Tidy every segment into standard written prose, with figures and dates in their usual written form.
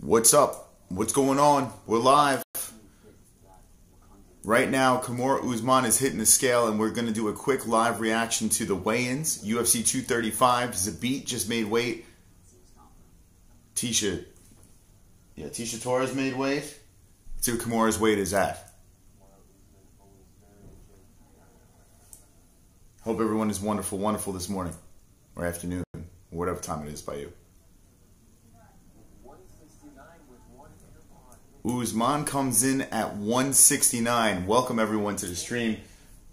What's up? What's going on? We're live. Right now, Kamaru Usman is hitting the scale, and we're going to do a quick live reaction to the weigh-ins. UFC 235, Zabit just made weight. Tecia Torres made weight. Let's see what Kamaru's weight is at. Hope everyone is wonderful this morning, or afternoon, or whatever time it is by you. Usman comes in at 169. Welcome everyone to the stream.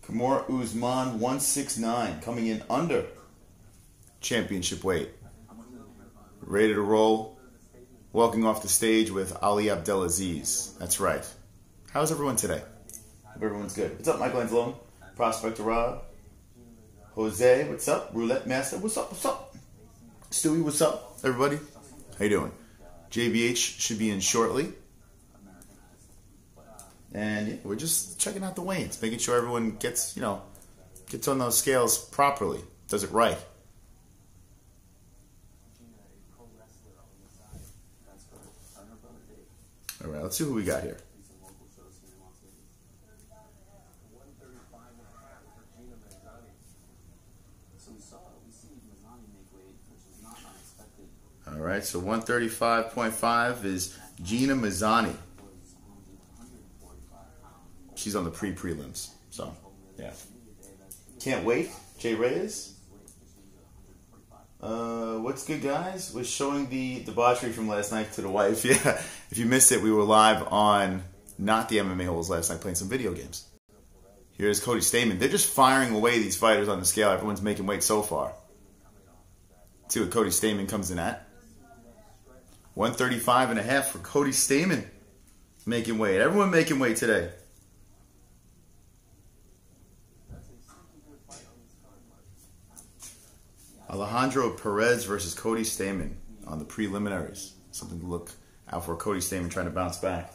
Kamaru Usman 169, coming in under championship weight. Ready to roll. Walking off the stage with Ali Abdelaziz. That's right. How's everyone today? Hope everyone's good. What's up, Michael Angelo? Prospector Rob. Jose, what's up? Roulette Master, what's up? What's up? Stewie, what's up? Everybody? How you doing? JBH should be in shortly. And yeah, we're just checking out the weigh-ins, making sure everyone gets on those scales properly, does it right. All right, let's see who we got here. All right, so 135.5 is Gina Mazzani. She's on the prelims, so yeah. Can't wait. Jay Reyes. What's good, guys? Was showing the debauchery from last night to the wife. Yeah, if you missed it, we were live on not the MMA-Holes last night playing some video games. Here's Cody Stamen. They're just firing away these fighters on the scale. Everyone's making weight so far. Let's see what Cody Stamen comes in at. 135.5 for Cody Stamen. Making weight. Everyone making weight today. Alejandro Perez versus Cody Stamen on the preliminaries. Something to look out for. Cody Stamen trying to bounce back.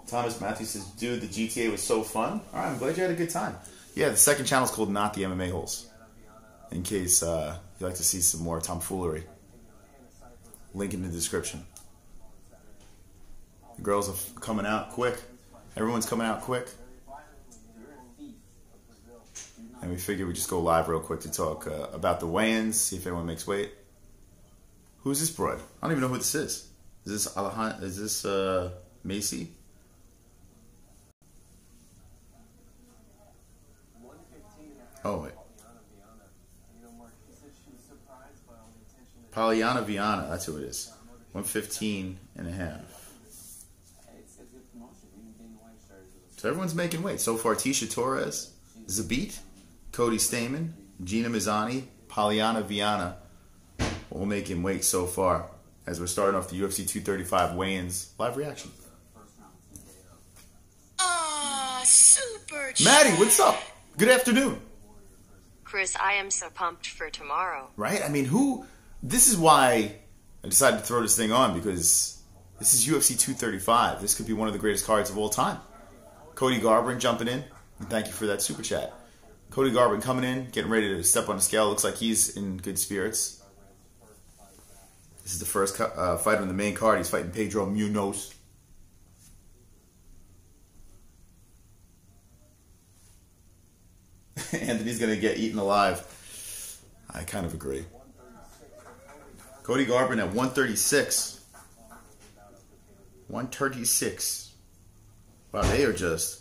Thomas Matthews says, dude, the GTA was so fun. All right, I'm glad you had a good time. Yeah, the second channel is called Not the MMA-Holes. In case you'd like to see some more tomfoolery. Link in the description. The girls are coming out quick. Everyone's coming out quick. And we figured we'd just go live real quick to talk about the weigh-ins, see if anyone makes weight. Who's this broad? I don't even know who this is. Is this Alejandro? Is this Macy? Oh, wait. Polyana Viana, that's who it is. 115.5. So everyone's making weight. So far, Tecia Torres, Zabit, Cody Stamen, Gina Mazzani, Polyana Viana all making weight so far as we're starting off the UFC 235 weigh-ins live reaction. Super Maddie, what's up? Good afternoon. Chris, I am so pumped for tomorrow. Right? I mean, this is why I decided to throw this thing on, because this is UFC 235. This could be one of the greatest cards of all time. Cody Garbrandt jumping in. And thank you for that super chat. Cody Garbrandt coming in, getting ready to step on the scale. Looks like he's in good spirits. This is the first fight on the main card. He's fighting Pedro Munhoz. Anthony's going to get eaten alive. I kind of agree. Cody Garbrandt at 136. 136. Wow, they are just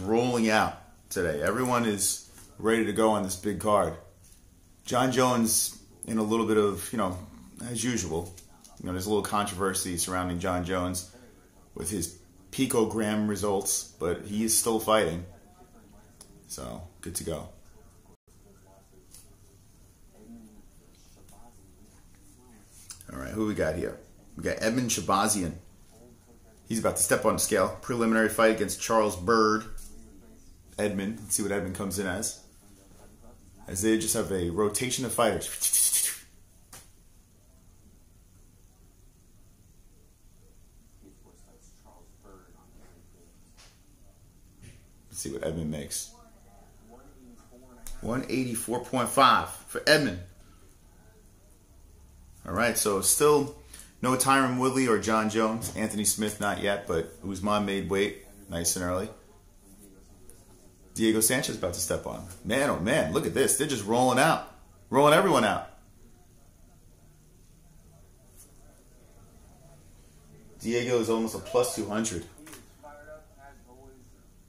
rolling out today. Everyone is ready to go on this big card. John Jones in a little bit of, as usual, there's a little controversy surrounding John Jones with his picogram results, but he is still fighting. So, good to go. All right, who we got here? We got Edmund Shabazian. He's about to step on the scale. Preliminary fight against Charles Byrd. Edmund. Let's see what Edmund comes in as they just have a rotation of fighters. Let's see what Edmund makes. 184.5 for Edmund. All right, so still no Tyron Woodley or John Jones. Anthony Smith not yet, but Usman made weight nice and early. Diego Sanchez about to step on. Man, oh man, look at this. They're just rolling out. Rolling everyone out. Diego is almost a plus 200.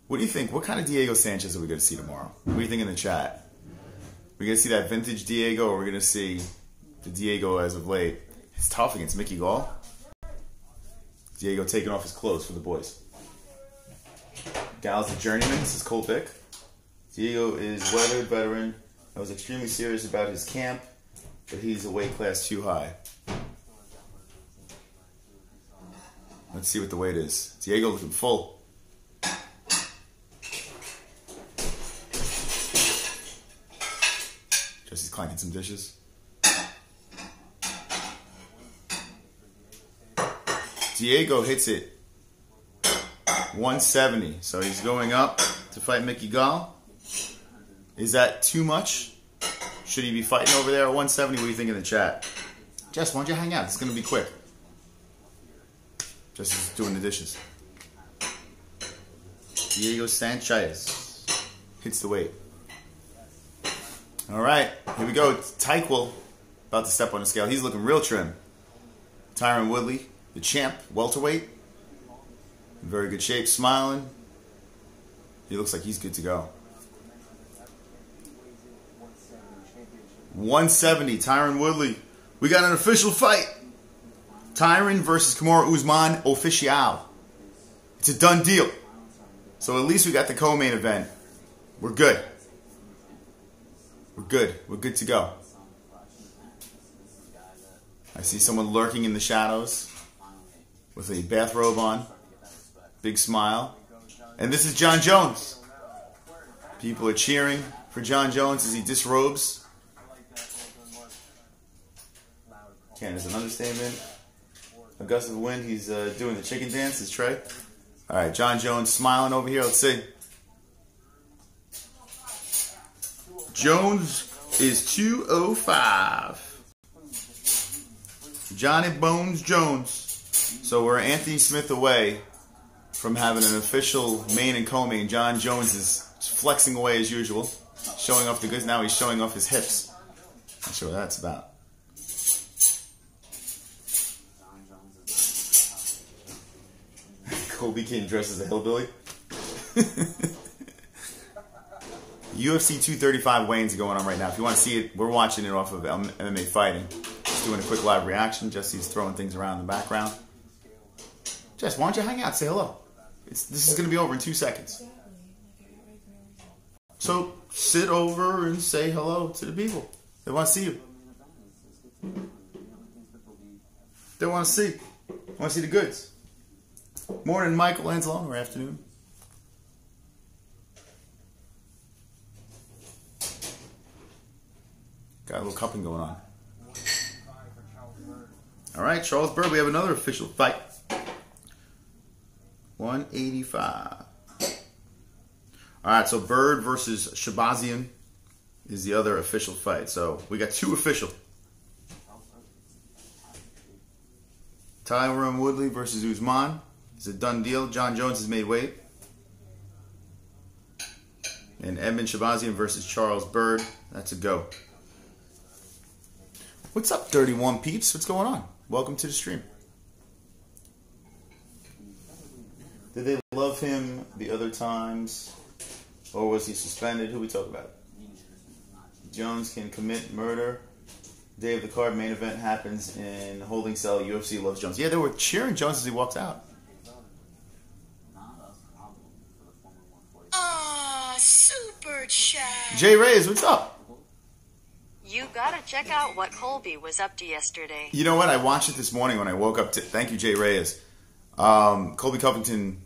What do you think? What kind of Diego Sanchez are we going to see tomorrow? What do you think in the chat? We're going to see that vintage Diego, or we're going to see the Diego as of late? It's tough against Mickey Gall. Diego taking off his clothes for the boys. Gal's the journeyman. This is Cole Vick. Diego is weathered veteran. I was extremely serious about his camp, but he's a weight class too high. Let's see what the weight is. Diego looking full. Jesse's clanking some dishes. Diego hits it 170, so he's going up to fight Mickey Gall. Is that too much? Should he be fighting over there at 170? What do you think in the chat? Jess, why don't you hang out? It's going to be quick. Jess is doing the dishes. Diego Sanchez hits the weight. All right, here we go. Tyquil about to step on the scale. He's looking real trim. Tyron Woodley, the champ, welterweight. In very good shape, smiling. He looks like he's good to go. 170, Tyron Woodley. We got an official fight. Tyron versus Kamaru Usman official. It's a done deal. So at least we got the co-main event. We're good. We're good. We're good to go. I see someone lurking in the shadows with a bathrobe on. Big smile. And this is John Jones. People are cheering for John Jones as he disrobes. Can't is an understatement. A gust of wind. He's doing the chicken dance. His Trey. All right, John Jones smiling over here. Let's see. Jones is 205. Johnny Bones Jones. So we're Anthony Smith away from having an official main and co-main. John Jones is flexing away as usual, showing off the goods. Now he's showing off his hips. Not sure what that's about. Colby came dressed as a hillbilly. UFC 235 weigh-ins are going on right now. If you want to see it, we're watching it off of MMA Fighting. Just doing a quick live reaction. Jesse's throwing things around in the background. Jess, why don't you hang out? Say hello. This is going to be over in 2 seconds. So sit over and say hello to the people. They want to see you. They want to see. They want to see the goods. Morning, Michael Lanzalone, or afternoon. Got a little cupping going on. All right, Charles Bird, we have another official fight. 185. All right, so Bird versus Shabazian is the other official fight. So we got two official. Tyron Woodley versus Usman. It's a done deal. John Jones has made weight. And Edmund Shabazian versus Charles Bird. That's a go. What's up, 31 peeps? What's going on? Welcome to the stream. Did they love him the other times? Or was he suspended? Who we talk about? Jones can commit murder. Day of the card, main event happens in holding cell. UFC loves Jones. Yeah, they were cheering Jones as he walked out. Super chat. Jay Reyes, what's up? You gotta check out what Colby was up to yesterday. You know what? I watched it this morning when I woke up. Thank you, Jay Reyes. Colby Covington,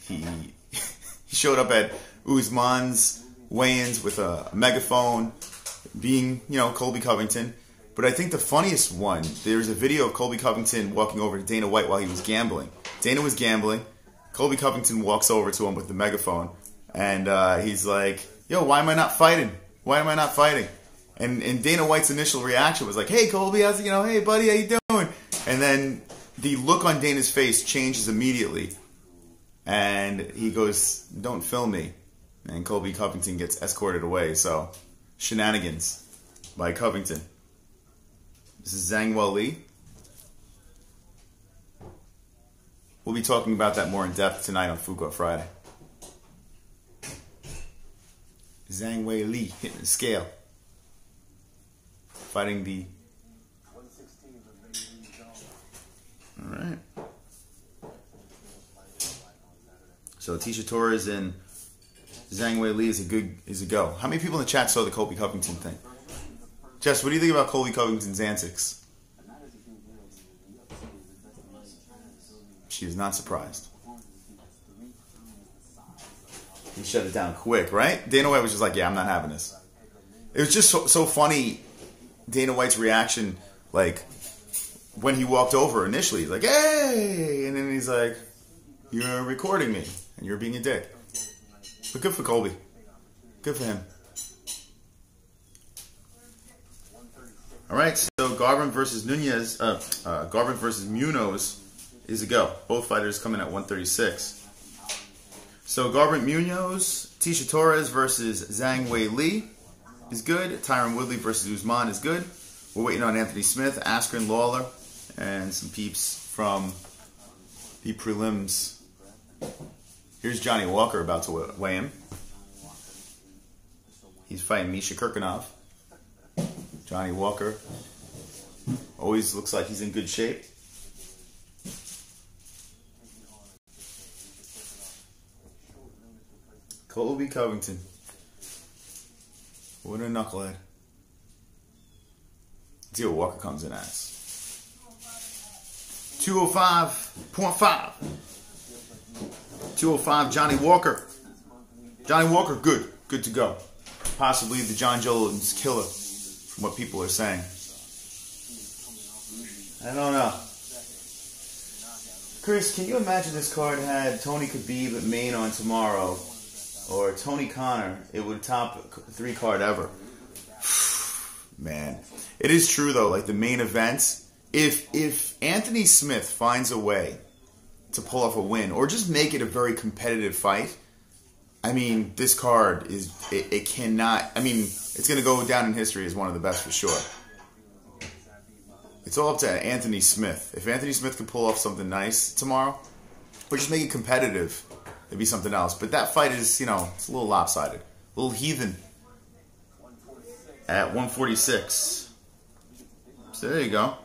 he showed up at Usman's weigh-ins with a megaphone, being, you know, Colby Covington. But I think the funniest one, there's a video of Colby Covington walking over to Dana White while he was gambling. Dana was gambling. Colby Covington walks over to him with the megaphone. And he's like, yo, why am I not fighting? Why am I not fighting? And Dana White's initial reaction was like, "Hey, Colby, how's it, hey, buddy, how you doing?" And then the look on Dana's face changes immediately. And he goes, "Don't film me." And Colby Covington gets escorted away. So, shenanigans by Covington. This is Zhang Weili. We'll be talking about that more in depth tonight on Food Court Friday. Zhang Weili hitting the scale. Fighting the... Alright. So Tecia Torres and Zhang Weili is a go. How many people in the chat saw the Colby Covington thing? Jess, what do you think about Colby Covington's antics? She is not surprised. He shut it down quick, right? Dana White was just like, "Yeah, I'm not having this." It was just so funny, Dana White's reaction, like, when he walked over initially. He's like, "Hey!" And then he's like, "You're recording me, and you're being a dick." But good for Colby. Good for him. All right, so Garbrandt versus Munhoz is a go. Both fighters coming at 136. So Garbrandt Munhoz, Tecia Torres versus Zhang Weili is good. Tyron Woodley versus Usman is good. We're waiting on Anthony Smith, Askren, Lawler, and some peeps from the prelims. Here's Johnny Walker about to weigh him. He's fighting Misha Kirkunov. Johnny Walker always looks like he's in good shape. Colby Covington. What a knucklehead. Let's see what Walker comes in as. 205.5. 205, Johnny Walker. Johnny Walker, good. Good to go. Possibly the John Jones killer, from what people are saying. I don't know. Chris, can you imagine this card had Tony Khabib at main on tomorrow, or Tony Connor? It would top 3 card ever. Man, it is true though. Like the main events, if Anthony Smith finds a way to pull off a win, or just make it a very competitive fight, I mean, this card is it cannot. I mean, it's going to go down in history as one of the best for sure. It's all up to Anthony Smith. If Anthony Smith can pull off something nice tomorrow, or just make it competitive, it'd be something else. But that fight is, it's a little lopsided. A little heathen at 146. So there you go.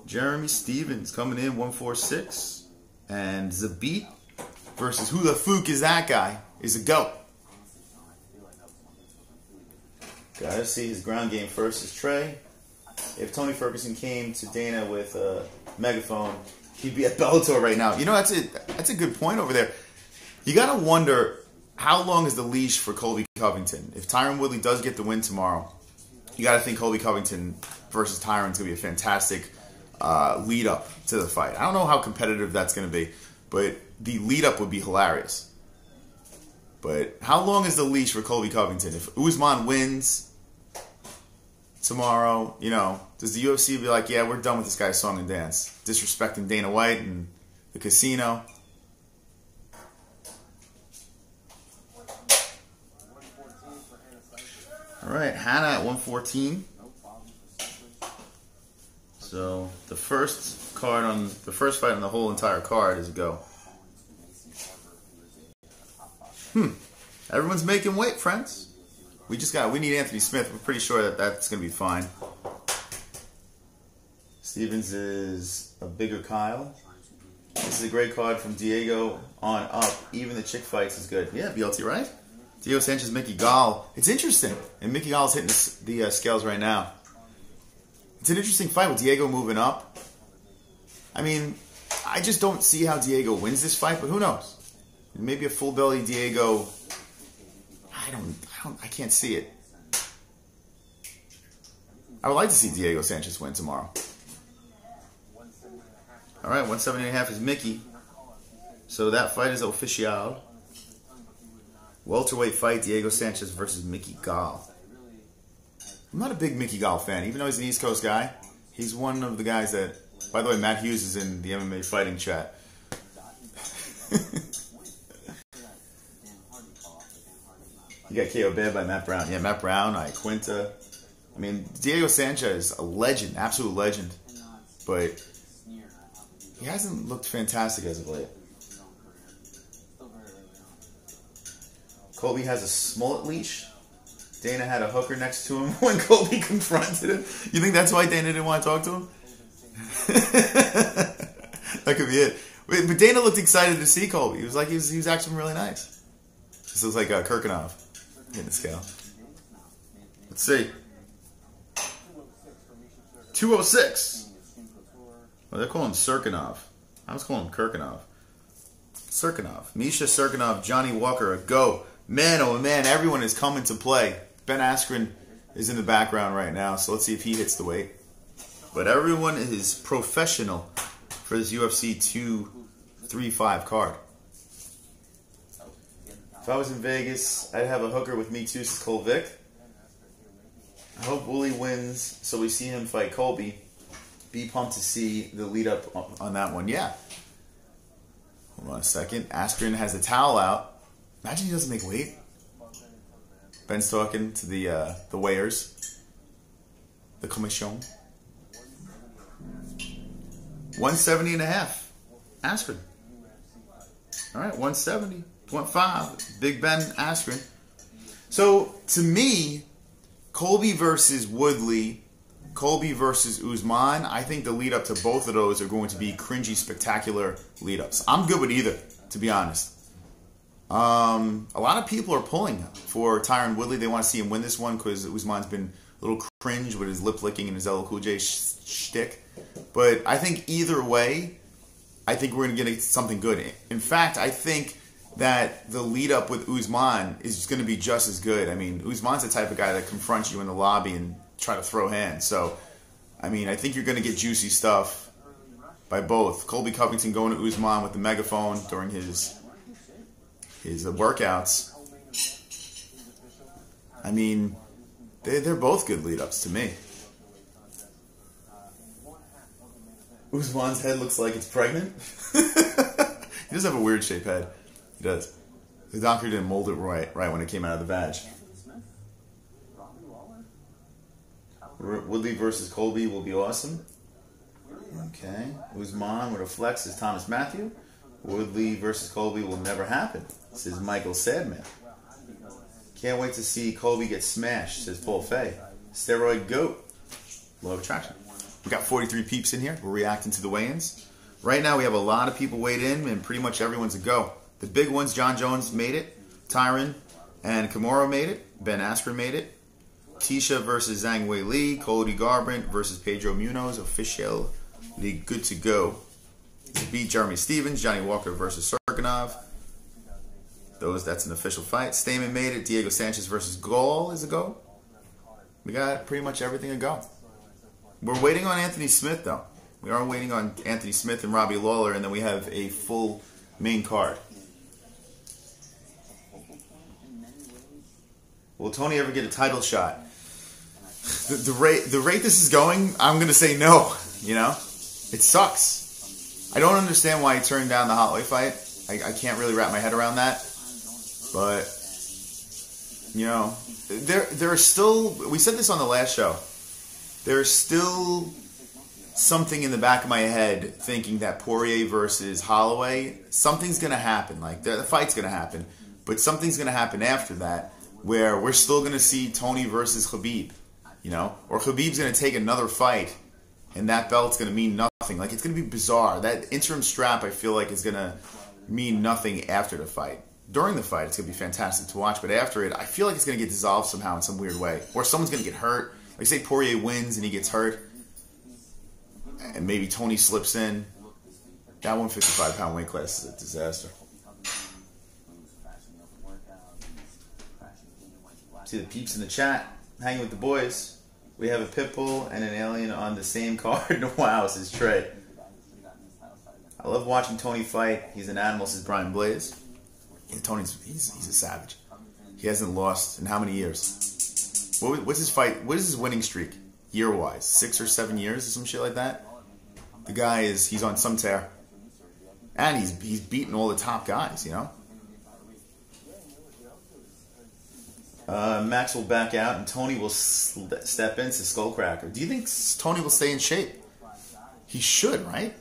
Jeremy Stevens coming in 146. And Zabit versus who the fuck is that guy is a go. Gotta see his ground game first is Trey. If Tony Ferguson came to Dana with a megaphone, he'd be at Bellator right now. That's a good point over there. You gotta wonder, how long is the leash for Colby Covington? If Tyron Woodley does get the win tomorrow, you gotta think Colby Covington versus Tyron's gonna be a fantastic lead up to the fight. I don't know how competitive that's gonna be, but the lead up would be hilarious. But how long is the leash for Colby Covington? If Usman wins tomorrow, does the UFC be like, "Yeah, we're done with this guy's song and dance," disrespecting Dana White and the casino? All right, Hannah at 114. So the first fight on the whole entire card is a go. Everyone's making weight, friends. We need Anthony Smith. We're pretty sure that's going to be fine. Stevens is a bigger Kyle. This is a great card from Diego on up. Even the chick fights is good. Yeah, BLT, right? Diego Sanchez, Mickey Gall. It's interesting. And Mickey Gall's hitting the scales right now. It's an interesting fight with Diego moving up. I mean, I just don't see how Diego wins this fight, but who knows? Maybe a full belly Diego. I can't see it. I would like to see Diego Sanchez win tomorrow. All right, 170.5 is Mickey. So that fight is official. Welterweight fight, Diego Sanchez versus Mickey Gall. I'm not a big Mickey Gall fan, even though he's an East Coast guy. He's one of the guys that... By the way, Matt Hughes is in the MMA fighting chat. You got KO bad by Matt Brown. Yeah, Matt Brown, Quinta. I mean, Diego Sanchez, a legend, absolute legend. But he hasn't looked fantastic as of late. Colby has a smollett leash. Dana had a hooker next to him when Colby confronted him. You think that's why Dana didn't want to talk to him? That could be it. But Dana looked excited to see Colby. He was like, he was acting really nice. This looks like Kirkinov hitting the scale. Let's see. 206. Well, they're calling him Serkinov. I was calling him Kirkinov. Serkinov. Misha Serkinov, Johnny Walker, a go. Man, oh man, everyone is coming to play. Ben Askren is in the background right now, so let's see if he hits the weight. But everyone is professional for this UFC 235 card. If I was in Vegas, I'd have a hooker with me too, says Colvick. I hope Woodley wins so we see him fight Colby. Be pumped to see the lead up on that one. Yeah. Hold on a second. Askren has the towel out. Imagine he doesn't make weight. Ben's talking to the weighers. The commission. 170.5. Askren. Alright, 170. 0.5. Big Ben Askren. So, to me, Colby versus Woodley, Colby versus Usman, I think the lead up to both of those are going to be cringy, spectacular lead ups. I'm good with either, to be honest. A lot of people are pulling for Tyron Woodley. They want to see him win this one because Usman's been a little cringe with his lip licking and his LL Cool J shtick. But I think either way, I think we're going to get something good. In fact, I think that the lead up with Usman is going to be just as good. I mean, Usman's the type of guy that confronts you in the lobby and try to throw hands. So, I mean, I think you're going to get juicy stuff by both. Colby Covington going to Usman with the megaphone during his workouts. I mean, they're both good lead-ups to me. Usman's head looks like it's pregnant. He does have a weird shaped head. He does. The doctor didn't mold it right when it came out of the vag. Woodley versus Colby will be awesome. Okay. Usman with a flex is Thomas Matthew. Woodley versus Colby will never happen, says Michael Sadman. Can't wait to see Colby get smashed, says Paul Fay. Steroid goat. Law of attraction. We got 43 peeps in here. We're reacting to the weigh-ins. Right now we have a lot of people weighed in and pretty much everyone's a go. The big ones, John Jones made it. Tyron and Kamaru made it. Ben Askren made it. Tecia versus Zhang Weili. Cody Garbrandt versus Pedro Munhoz. Officially good to go. To beat Jeremy Stevens. Johnny Walker versus Serkinov. That's an official fight. Stamen made it. Diego Sanchez versus Gall is a go. We got pretty much everything a go. We're waiting on Anthony Smith, though. We are waiting on Anthony Smith and Robbie Lawler, and then we have a full main card. Will Tony ever get a title shot? The rate this is going, I'm going to say no. You know? It sucks. I don't understand why he turned down the Holloway fight. I can't really wrap my head around that. But, you know, there are still... We said this on the last show. There's still something in the back of my head thinking that Poirier versus Holloway, something's going to happen. Like, the fight's going to happen. But something's going to happen after that where we're still going to see Tony versus Khabib. You know? Or Khabib's going to take another fight and that belt's going to mean nothing. Like, it's going to be bizarre. That interim strap, I feel like, is going to mean nothing after the fight. During the fight, it's going to be fantastic to watch. But after it, I feel like it's going to get dissolved somehow in some weird way. Or someone's going to get hurt. Like, say Poirier wins and he gets hurt. And maybe Tony slips in. That 155-pound weight class is a disaster. See the peeps in the chat. Hanging with the boys. We have a Pitbull and an alien on the same card. Wow, says Trey. I love watching Tony fight. He's an animal, says Brian Blaze. Yeah, he's a savage. He hasn't lost in how many years? What's his fight? What is his winning streak year-wise? 6 or 7 years or some shit like that? The guy he's on some tear. And he's beaten all the top guys, you know? Max will back out and Tony will step in to Skullcracker. Do you think Tony will stay in shape? He should, right?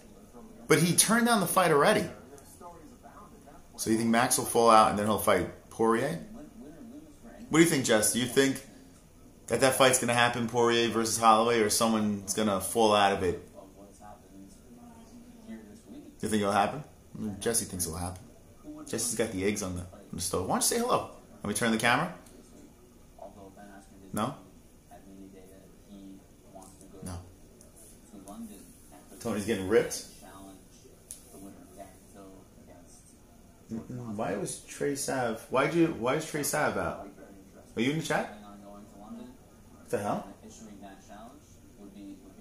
But he turned down the fight already. So you think Max will fall out and then he'll fight Poirier? What do you think, Jess? Do you think that fight's going to happen, Poirier versus Holloway, or someone's going to fall out of it? You think it'll happen? Jesse thinks it'll happen. Jesse's got the eggs on the stove. Why don't you say hello? Let me turn the camera. No? No. Tony's getting ripped. Why was Trey Sav? Why is Trey Sav out? Are you in the chat? What the hell?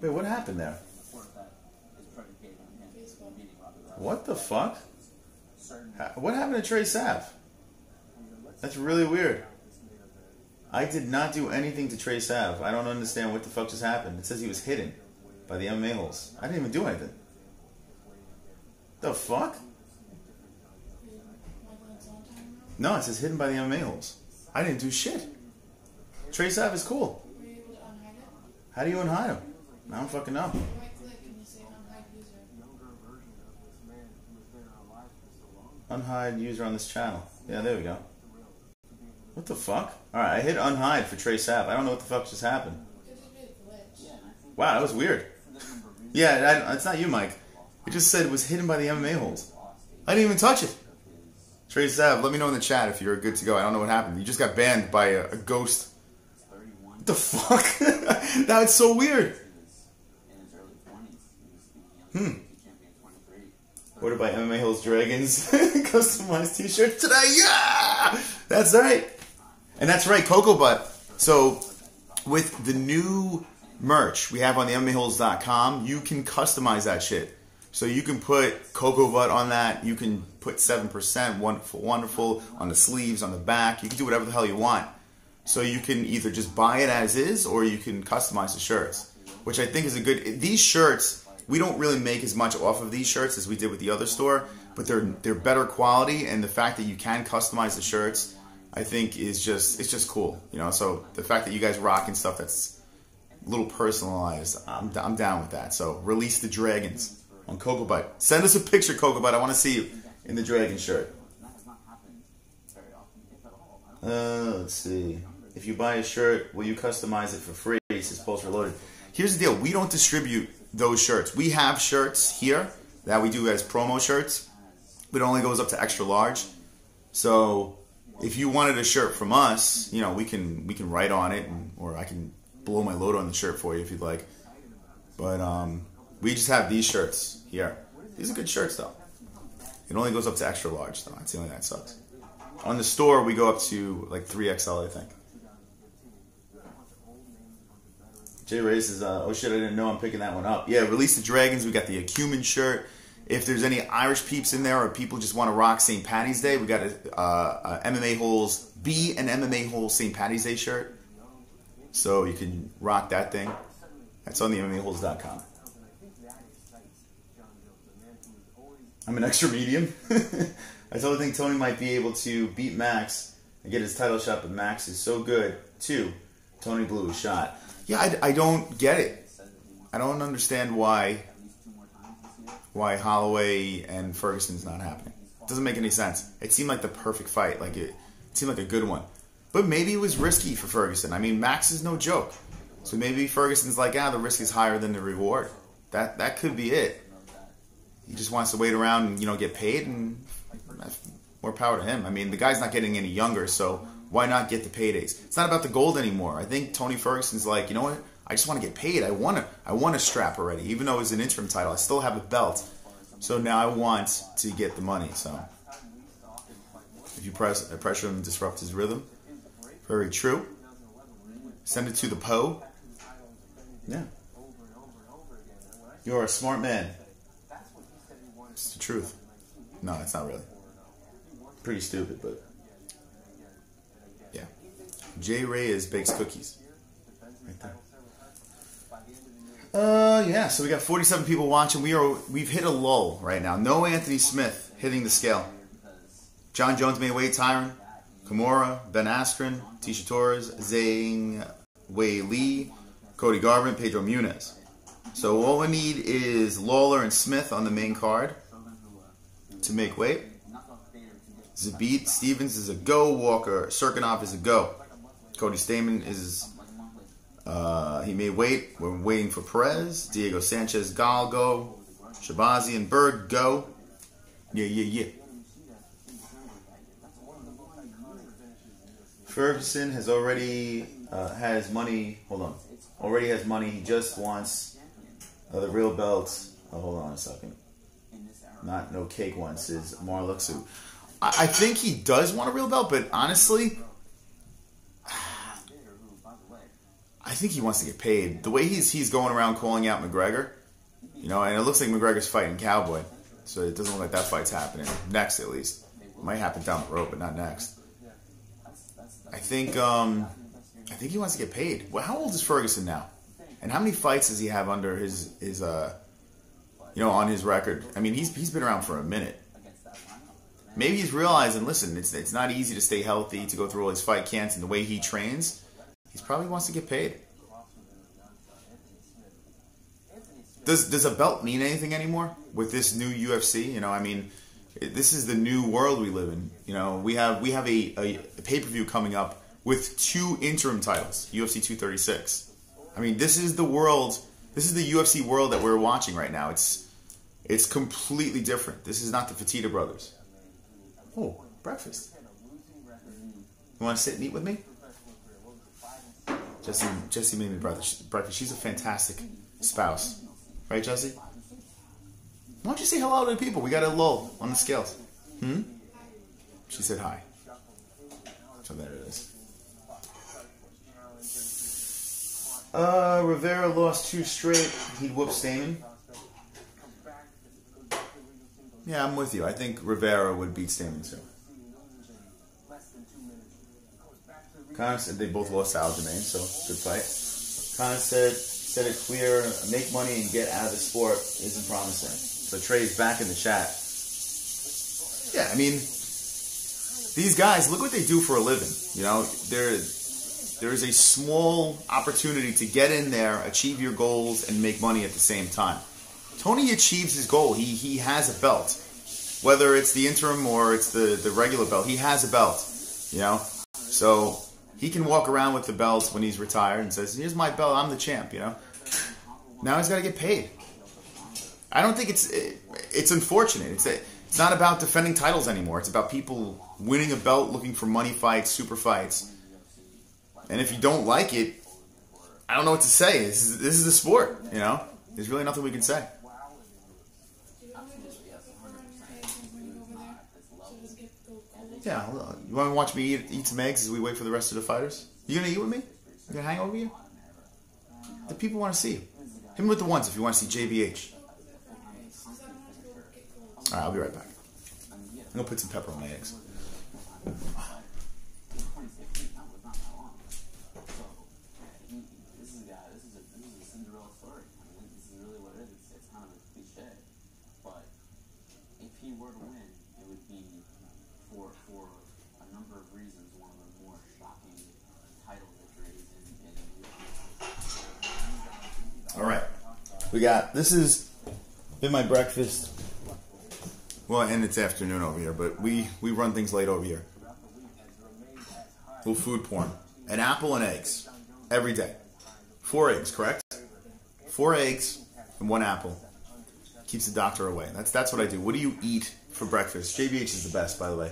Wait, what happened there? What the fuck? What happened to Trey Sav? That's really weird. I did not do anything to Trey Sav. I don't understand what the fuck just happened. It says he was hidden by the MMA-Holes. I didn't even do anything. The fuck? No, it says hidden by the MMA-Holes. I didn't do shit. Trey Sav is cool. How do you unhide him? I don't fucking know. Unhide user on this channel. Yeah, there we go. What the fuck? Alright, I hit unhide for Trey Sav. I don't know what the fuck just happened. Wow, that was weird. Yeah, it's not you, Mike. It just said it was hidden by the MMA-Holes. I didn't even touch it. Trey Sav, let me know in the chat if you're good to go. I don't know what happened. You just got banned by a ghost. What the fuck? That's so weird. Ordered by MMA-Holes Dragons. Customized t-shirt today. Yeah! That's right. And that's right, Cocoa Butt. So, with the new merch we have on the MMAHOLES.com, you can customize that shit. So you can put Cocoa Butt on that. You can put 7%, Wonderful, Wonderful, on the sleeves, on the back. You can do whatever the hell you want. So you can either just buy it as is, or you can customize the shirts, which I think is a good... These shirts, we don't really make as much off of these shirts as we did with the other store, but they're better quality, and the fact that you can customize the shirts, I think it's just cool, you know. So the fact that you guys rocking stuff that's a little personalized, I'm down with that. So release the dragons on Cocoa Butt. Send us a picture, Cocoa Butt. I want to see you in the dragon shirt. Let's see. If you buy a shirt, will you customize it for free? Says Post Reloaded. Here's the deal. We don't distribute those shirts. We have shirts here that we do as promo shirts, but it only goes up to extra large. So if you wanted a shirt from us, you know, we can write on it, or I can blow my load on the shirt for you if you'd like. But we just have these shirts here. These are good shirts though. It only goes up to extra large though. That's the only thing that sucks. On the store, we go up to like 3XL, I think. Jay Ray says, oh shit, I didn't know I'm picking that one up. Yeah, Release the Dragons. We got the Acumen shirt. If there's any Irish peeps in there, or people just want to rock St. Patty's Day, we got a MMA-Holes B and MMA-Holes St. Patty's Day shirt. So you can rock that thing. That's on the MMAHOLES.com. I'm an extra medium. I totally think Tony might be able to beat Max and get his title shot, but Max is so good, too. Tony blew his shot. Yeah, I don't get it. I don't understand why Holloway and Ferguson's not happening. It doesn't make any sense. It seemed like the perfect fight. Like it seemed like a good one. But maybe it was risky for Ferguson. I mean, Max is no joke. So maybe Ferguson's like, the risk is higher than the reward. That could be it. He just wants to wait around and, you know, get paid, and more power to him. I mean, the guy's not getting any younger, so why not get the paydays? It's not about the gold anymore. I think Tony Ferguson's like, you know what? I just want to get paid. I want a strap already. Even though it's an interim title, I still have a belt. So now I want to get the money. So if you pressure him and disrupt his rhythm, very true. Send it to the Poe. Yeah. You're a smart man. It's the truth. No, it's not really. Pretty stupid, but yeah. J. Reyes bakes cookies. Right there. Yeah, so we got 47 people watching. We've hit a lull right now. No Anthony Smith hitting the scale. John Jones made weight. Tyron, Kamaru, Ben Askren, Tecia Torres, Zhang, Weili, Cody Garbrandt, Pedro Munhoz. So all we need is Lawler and Smith on the main card to make weight. Zabit Stevens is a go. Walker Serkinov is a go. Cody Stamen is he made weight. We're waiting for Perez. Diego Sanchez Gal go. Shabazi and Bird go. Yeah. Ferguson has already has money. Hold on. Already has money. He just wants the real belt. Oh, hold on a second. Not no cake wants is Marluxu. I think he does want a real belt, but honestly, I think he wants to get paid. The way he's going around calling out McGregor, you know, and it looks like McGregor's fighting Cowboy, so it doesn't look like that fight's happening next. At least it might happen down the road, but not next. I think he wants to get paid. Well, how old is Ferguson now? And how many fights does he have under his on his record? I mean, he's been around for a minute. Maybe he's realizing, listen, it's not easy to stay healthy, to go through all his fight camps, and the way he trains, he probably wants to get paid. Does a belt mean anything anymore with this new UFC? You know, I mean, this is the new world we live in. You know, we have a pay-per-view coming up with 2 interim titles, UFC 236. I mean, this is the world. This is the UFC world that we're watching right now. It's completely different. This is not the Fertitta brothers. Oh, breakfast. You want to sit and eat with me? Jessie made me breakfast. She's a fantastic spouse. Right, Jessie? Why don't you say hello to the people? We got a lull on the scales. She said hi. So there it is. Rivera lost 2 straight. He whooped Stamen. Yeah, I'm with you. I think Rivera would beat Stamen too. Connor said they both lost to Aljamain, so good fight. Connor said it clear, make money and get out of the sport isn't promising. So Trey's back in the chat. Yeah, I mean, these guys, look what they do for a living. You know, there is a small opportunity to get in there, achieve your goals, and make money at the same time. Tony achieves his goal. He has a belt. Whether it's the interim or it's the regular belt, he has a belt. You know? So he can walk around with the belt when he's retired and says, here's my belt, I'm the champ, you know? Now he's got to get paid. I don't think it's unfortunate. It's not about defending titles anymore. It's about people winning a belt, looking for money fights, super fights. And if you don't like it, I don't know what to say. This is the sport, you know? There's really nothing we can say. Yeah, you want to watch me eat some eggs as we wait for the rest of the fighters? You gonna eat with me? You gonna hang over here? The people want to see you. Hit me with the ones if you want to see JBH. Alright, I'll be right back. I'm gonna put some pepper on my eggs. Alright, this has been my breakfast. Well, and it's afternoon over here, but we run things late over here. Little food porn. An apple and eggs. Every day. 4 eggs, correct? 4 eggs and 1 apple. Keeps the doctor away. That's what I do. What do you eat for breakfast? JBH is the best, by the way.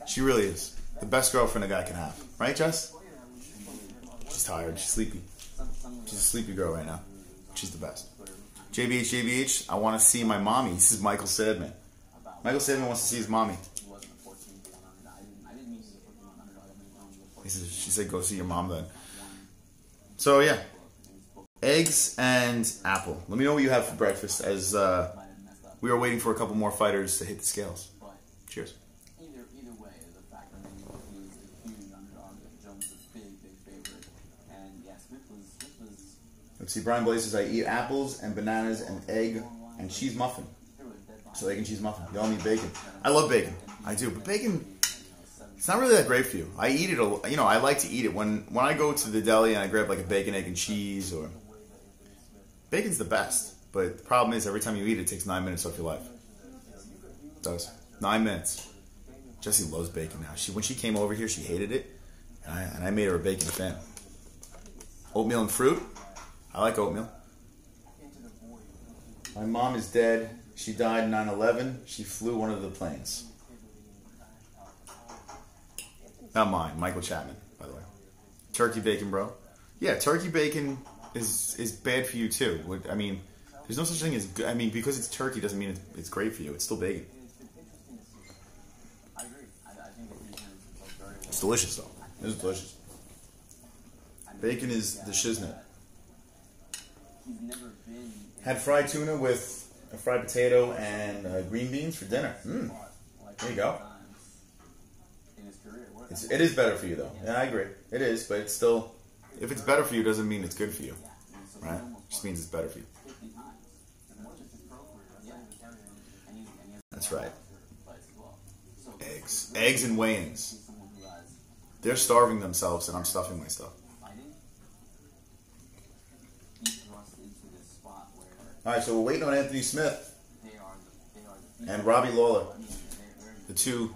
She really is. The best girlfriend a guy can have. Right, Jess? She's tired. She's sleepy. She's a sleepy girl right now. She's the best. JBH, I want to see my mommy. This is Michael Sadman. Michael Sadman wants to see his mommy. She said, go see your mom then. So, yeah. Eggs and apple. Let me know what you have for breakfast as we are waiting for a couple more fighters to hit the scales. Cheers. Either way, the fact that he is a huge underdog against Jones' big Let's see, Brian Blaze says, I eat apples and bananas and egg and cheese muffin. So egg and cheese muffin. Y'all need bacon. I love bacon. I do. But bacon, it's not really that great for you. I eat it, you know, I like to eat it. When I go to the deli and I grab like a bacon, egg, and cheese, or... Bacon's the best. But the problem is, every time you eat it, it takes 9 minutes off your life. It does. 9 minutes. Jessie loves bacon now. When she came over here, she hated it. And I made her a bacon fan. Oatmeal and fruit. I like oatmeal. My mom is dead. She died in 9/11. She flew one of the planes. Not mine. Michael Chapman, by the way. Turkey bacon, bro. Yeah, turkey bacon is bad for you too. I mean, there's no such thing as good. I mean, because it's turkey doesn't mean it's great for you. It's still bacon. It's delicious though. It is delicious. Bacon is the shiznit. Had fried tuna with a fried potato and green beans for dinner. There you go. It is better for you though. Yeah, I agree. It is, but it's still, if it's better for you, doesn't mean it's good for you. Right? It just means it's better for you. That's right. Eggs. Eggs and weigh-ins. They're starving themselves and I'm stuffing my stuff. Alright, so we're waiting on Anthony Smith and Robbie Lawler. The two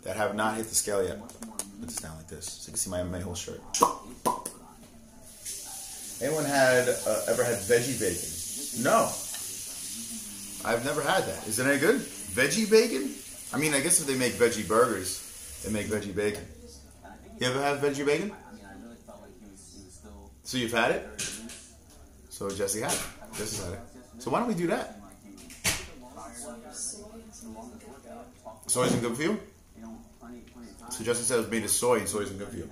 that have not hit the scale yet. Put this down like this so you can see my MMA-Holes shirt. Anyone ever had veggie bacon? No. I've never had that. Is it any good? Veggie bacon? I mean, I guess if they make veggie burgers, they make veggie bacon. You ever had veggie bacon? So you've had it? So Jessie had it. Jessie's had it. So why don't we do that? Soy isn't good for you? So Jessie said it was made of soy and soy isn't good for you.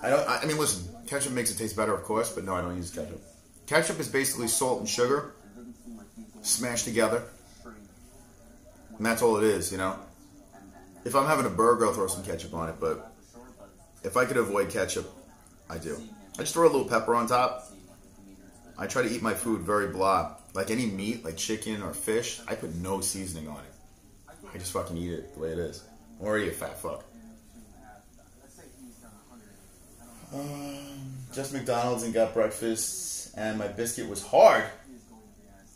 I mean, listen, ketchup makes it taste better, of course, but no, I don't use ketchup. Ketchup is basically salt and sugar smashed together. And that's all it is, you know? If I'm having a burger, I'll throw some ketchup on it, but if I could avoid ketchup, I do. I just throw a little pepper on top. I try to eat my food very blah. Like any meat, like chicken or fish, I put no seasoning on it. I just fucking eat it the way it is. I'm already a fat fuck. Just McDonald's and got breakfast, and my biscuit was hard.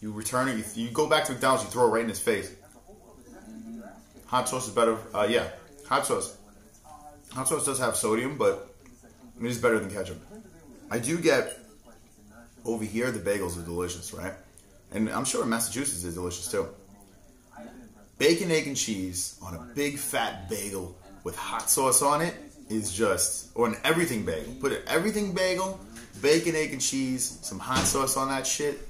You return it, you go back to McDonald's, you throw it right in his face. Hot sauce is better. Yeah, hot sauce. Hot sauce does have sodium, but it is better than ketchup. I do get, over here, the bagels are delicious, right? And I'm sure in Massachusetts is delicious too. Bacon, egg, and cheese on a big fat bagel with hot sauce on it is just, or an everything bagel. Put an everything bagel, bacon, egg, and cheese, some hot sauce on that shit.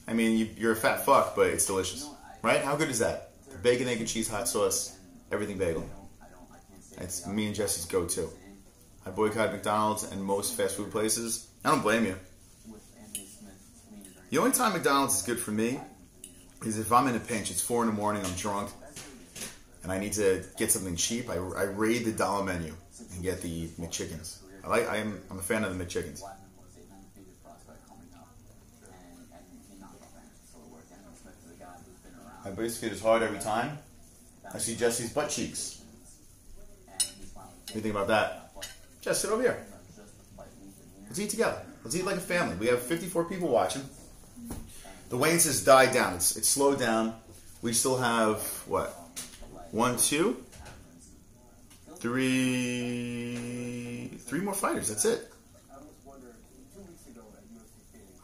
I mean, you're a fat fuck, but it's delicious. Right? How good is that? Bacon, egg, and cheese, hot sauce, everything bagel. It's me and Jessie's go-to. I boycott McDonald's and most fast food places. I don't blame you. The only time McDonald's is good for me is if I'm in a pinch. It's 4 in the morning, I'm drunk, and I need to get something cheap. I raid the dollar menu and get the McChickens. I'm a fan of the McChickens. My biscuit is hard every time I see Jessie's butt cheeks. What do you think about that? Jess, sit over here. Let's eat together. Let's eat like a family. We have 54 people watching. The weigh-in has died down. It's slowed down. We still have, what? 1, 2, 3 more fighters. That's it.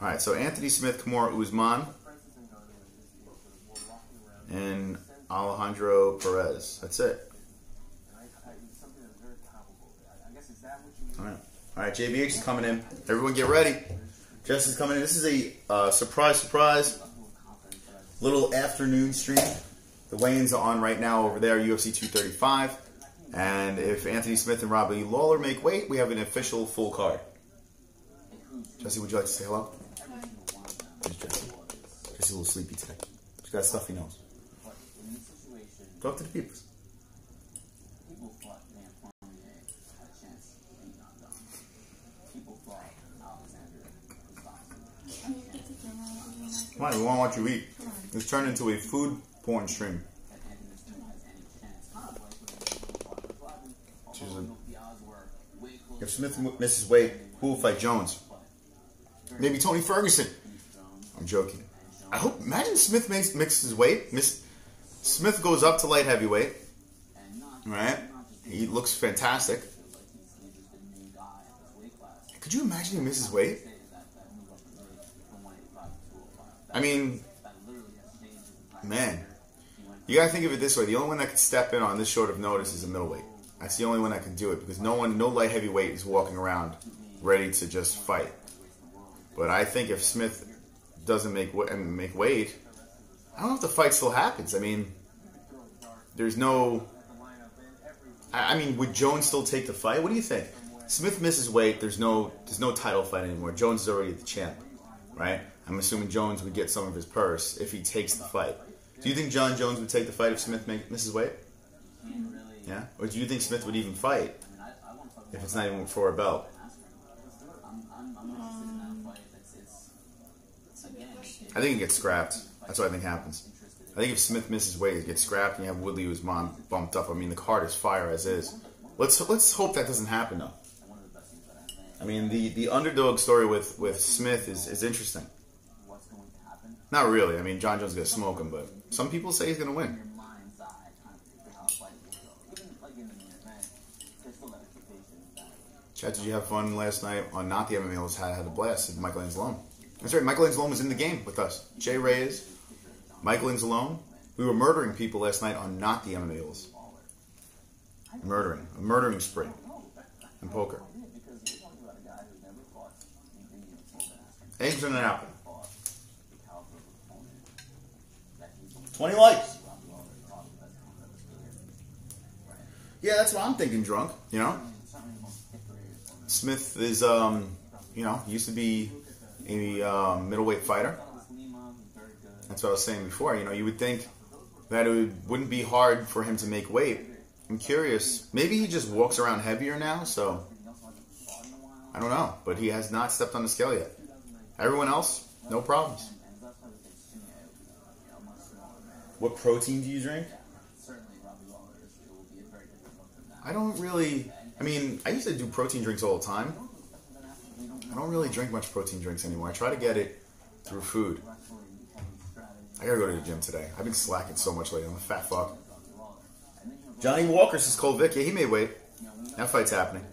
Alright, so Anthony Smith, Kamaru, Usman, and Alejandro Perez. That's it. Alright, JBH is coming in. Everyone get ready. Jess is coming in. This is a surprise little afternoon stream. The weigh-ins are on right now over there, UFC 235. And if Anthony Smith and Robbie Lawler make weight, we have an official full card. Jessie, would you like to say hello? There's Jessie. Jesse's a little sleepy today. She's got a stuffy nose. Talk to the people. Come on, we want to watch you eat. It's turned into a food porn stream. If Smith misses weight, who will fight Jones? Maybe Tony Ferguson. I'm joking. I hope. Imagine Smith mixes weight. Smith goes up to light heavyweight. Right? He looks fantastic. Could you imagine he misses weight? I mean, man, you gotta think of it this way: the only one that can step in on this short of notice is a middleweight. That's the only one that can do it because no light heavyweight is walking around ready to just fight. But I think if Smith doesn't make weight, I don't know if the fight still happens. I mean, there's no. I mean, would Jones still take the fight? What do you think? Smith misses weight. There's no title fight anymore. Jones is already the champ, right? I'm assuming Jones would get some of his purse if he takes the fight. Do you think John Jones would take the fight if Smith misses weight? Yeah? Or do you think Smith would even fight if it's not even for a belt? I think it gets scrapped. That's what I think happens. I think if Smith misses weight, it gets scrapped, and you have Woodley Usman bumped up. I mean, the card is fire as is. Let's hope that doesn't happen, though. I mean, the underdog story with Smith is interesting. Not really. I mean, John Jones is going to smoke him, but some people say he's going to win. Chat, did you have fun last night on Not the MMA-Holes? Had a blast with Michael Anzalone. That's right, Michael Anzalone was in the game with us. Jay Reyes, Michael Anzalone. We were murdering people last night on Not the MMA-Holes. A murdering spree in poker. Eggs and an apple. 20 likes. Yeah, that's what I'm thinking, drunk, you know? Smith is, used to be a middleweight fighter. That's what I was saying before. You know, you would think that it wouldn't be hard for him to make weight. I'm curious. Maybe he just walks around heavier now, so I don't know. But he has not stepped on the scale yet. Everyone else, no problems. What protein do you drink? I don't really... I mean, I used to do protein drinks all the time. I don't really drink much protein drinks anymore. I try to get it through food. I gotta go to the gym today. I've been slacking so much lately. I'm a fat fuck. Johnny Walker says Colvick. Yeah, he made weight. That fight's happening.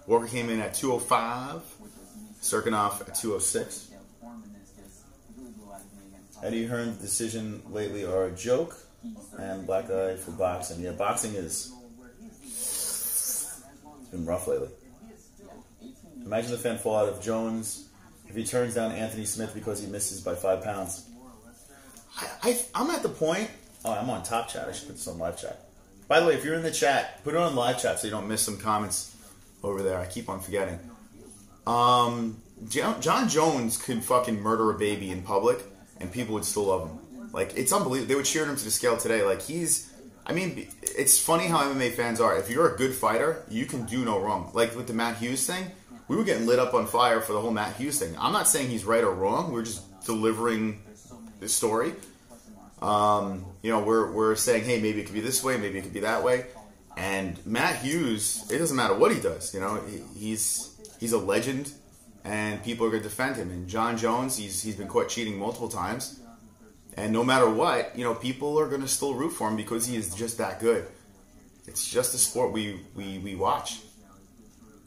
Walker came in at 205. Serkinov at 206. Eddie Hearn's decision lately are a joke. And black eye for boxing. Yeah, boxing is... It's been rough lately. Imagine the fan fallout of Jones if he turns down Anthony Smith because he misses by 5 pounds. I'm at the point... Oh, I'm on top chat. I should put this on live chat. By the way, if you're in the chat, put it on live chat so you don't miss some comments over there. I keep on forgetting. John Jones could fucking murder a baby in public and people would still love him. Like, it's unbelievable. They would cheer him to the scale today. Like, I mean, it's funny how MMA fans are. If you're a good fighter, you can do no wrong. Like, with the Matt Hughes thing, we were getting lit up on fire for the whole Matt Hughes thing. I'm not saying he's right or wrong. We're just delivering the story. We're saying, hey, maybe it could be this way, maybe it could be that way. And Matt Hughes, it doesn't matter what he does. You know, he's a legend, and people are going to defend him. And John Jones, he's been caught cheating multiple times. And no matter what, you know, people are going to still root for him because he is just that good. It's just a sport we watch.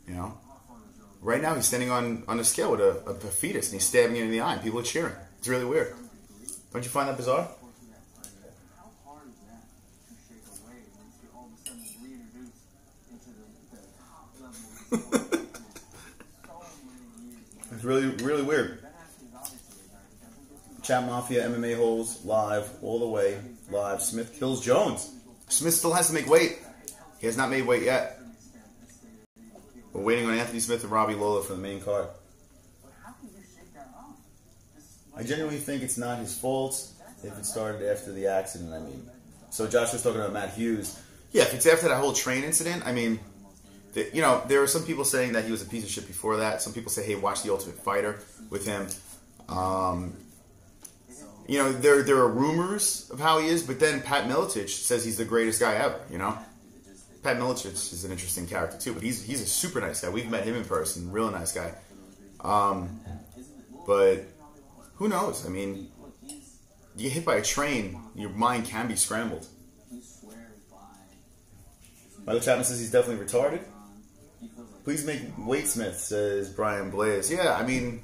You know, right now he's standing on a scale with a fetus, and he's stabbing it in the eye, and people are cheering. It's really weird. Don't you find that bizarre? It's really, really weird. Chat Mafia, MMA-Holes, live, all the way, live. Smith kills Jones. Smith still has to make weight. He has not made weight yet. We're waiting on Anthony Smith and Robbie Lawler for the main card. I genuinely think it's not his fault if it started after the accident, I mean. So Josh was talking about Matt Hughes. Yeah, if it's after that whole train incident, I mean, You know, there are some people saying that he was a piece of shit before that. Some people say, hey, watch The Ultimate Fighter with him. You know, there are rumors of how he is, but then Pat Miletich says he's the greatest guy ever, you know? Pat Miletich is an interesting character too, but he's a super nice guy. We've met him in person, real nice guy. But who knows? I mean, you get hit by a train, your mind can be scrambled. Michael Chapman says he's definitely retarded. Please make Waitsmith, says Brian Blaze. Yeah, I mean,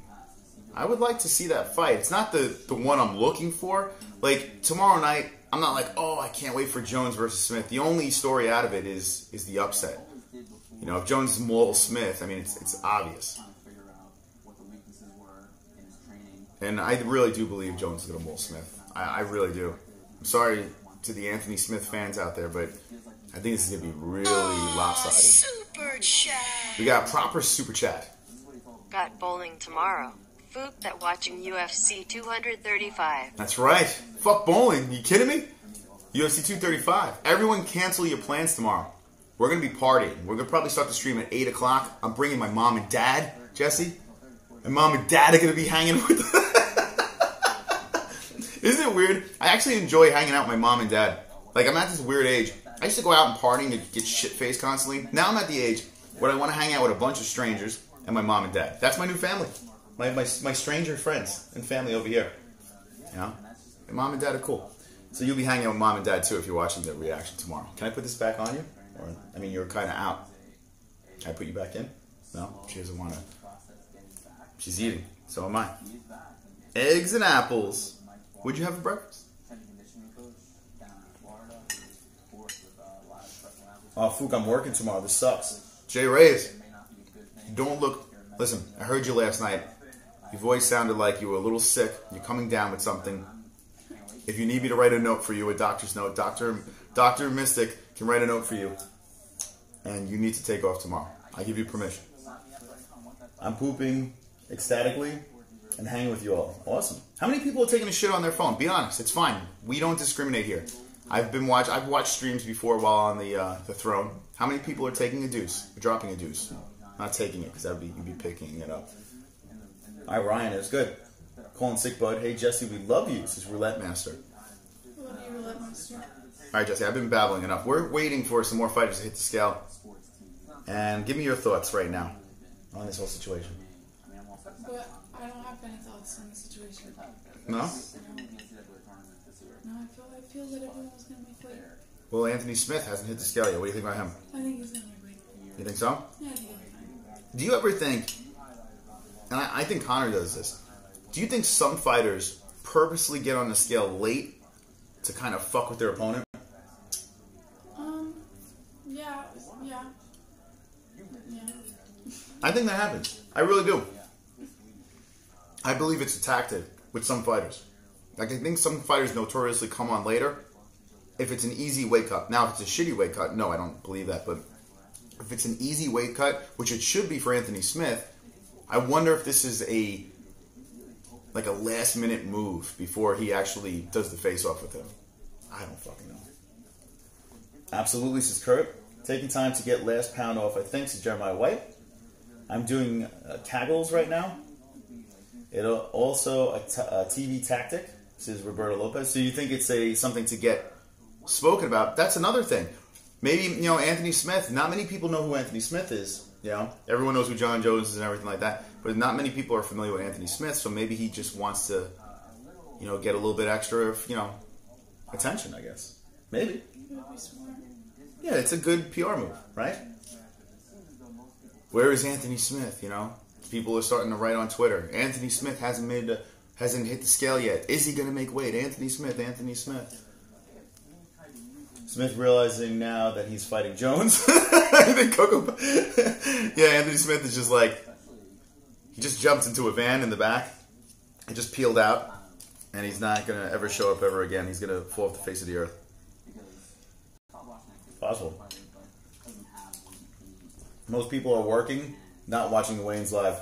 I would like to see that fight. It's not the one I'm looking for. Like, tomorrow night, I'm not like, oh, I can't wait for Jones versus Smith. The only story out of it is the upset. You know, if Jones mauls Smith, I mean, it's obvious. And I really do believe Jones is going to maul Smith. I really do. I'm sorry to the Anthony Smith fans out there, but I think this is going to be really lopsided. Super chat. We got proper super chat. Got bowling tomorrow. Foop that watching UFC 235. That's right. Fuck bowling. You kidding me? UFC 235. Everyone cancel your plans tomorrow. We're going to be partying. We're going to probably start the stream at 8 o'clock. I'm bringing my mom and dad, Jesse. And mom and dad are going to be hanging with us. Isn't it weird? I actually enjoy hanging out with my mom and dad. Like, I'm at this weird age. I used to go out and partying and get shit-faced constantly. Now I'm at the age where I want to hang out with a bunch of strangers and my mom and dad. That's my new family. My stranger friends and family over here. You know? And mom and dad are cool. So you'll be hanging out with mom and dad too if you're watching the reaction tomorrow. Can I put this back on you? Or, I mean, you're kind of out. Can I put you back in? No? She doesn't want to. She's eating. So am I. Eggs and apples. What'd you have for breakfast? Oh, Fook, I'm working tomorrow. This sucks. Jay Reyes. Don't look. Listen, I heard you last night. Your voice sounded like you were a little sick. You're coming down with something. If you need me to write a note for you, a doctor's note, Dr. Mystic can write a note for you. And you need to take off tomorrow. I give you permission. I'm pooping ecstatically and hanging with you all. Awesome. How many people are taking a shit on their phone? Be honest. It's fine. We don't discriminate here. I've watched streams before while on the throne. How many people are taking a deuce? Dropping a deuce? Not taking it, because you'd be picking it up. All right, Ryan, it was good. Calling sick bud. Hey, Jesse, we love you. This is Roulette Master. Love you, Roulette Master. All right, Jesse, I've been babbling enough. We're waiting for some more fighters to hit the scale. And give me your thoughts right now on this whole situation. But I don't have any thoughts on the situation. No? No, I feel that everyone was going to make weight. Well, Anthony Smith hasn't hit the scale yet. What do you think about him? I think he's going to make weight. You think so? Yeah, I think he'll be fine. Do you ever think, and I think Connor does this, do you think some fighters purposely get on the scale late to kind of fuck with their opponent? Yeah. I think that happens. I really do. I believe it's a tactic with some fighters. Like, I think some fighters notoriously come on later if it's an easy weight cut. Now, if it's a shitty weight cut, no, I don't believe that. But if it's an easy weight cut, which it should be for Anthony Smith, I wonder if this is a last-minute move before he actually does the face-off with him. I don't fucking know. Absolutely, says Kurt. Taking time to get last pound off, I think, says Jeremiah White. I'm doing Kaggles right now. It'll also a TV tactic, says Roberto Lopez. So you think it's something to get spoken about? That's another thing. Maybe, Anthony Smith. Not many people know who Anthony Smith is. Everyone knows who John Jones is and everything like that. But not many people are familiar with Anthony Smith. So maybe he just wants to, get a little bit extra, attention. I guess maybe. Yeah, it's a good PR move, right? Where is Anthony Smith? People are starting to write on Twitter. Anthony Smith hasn't hit the scale yet. Is he going to make weight? Anthony Smith. Smith realizing now that he's fighting Jones. I think Coco. Yeah, Anthony Smith is just like, he just jumped into a van in the back and just peeled out, and he's not going to ever show up ever again. He's going to fall off the face of the earth. Possible. Most people are working, not watching the weigh-ins live.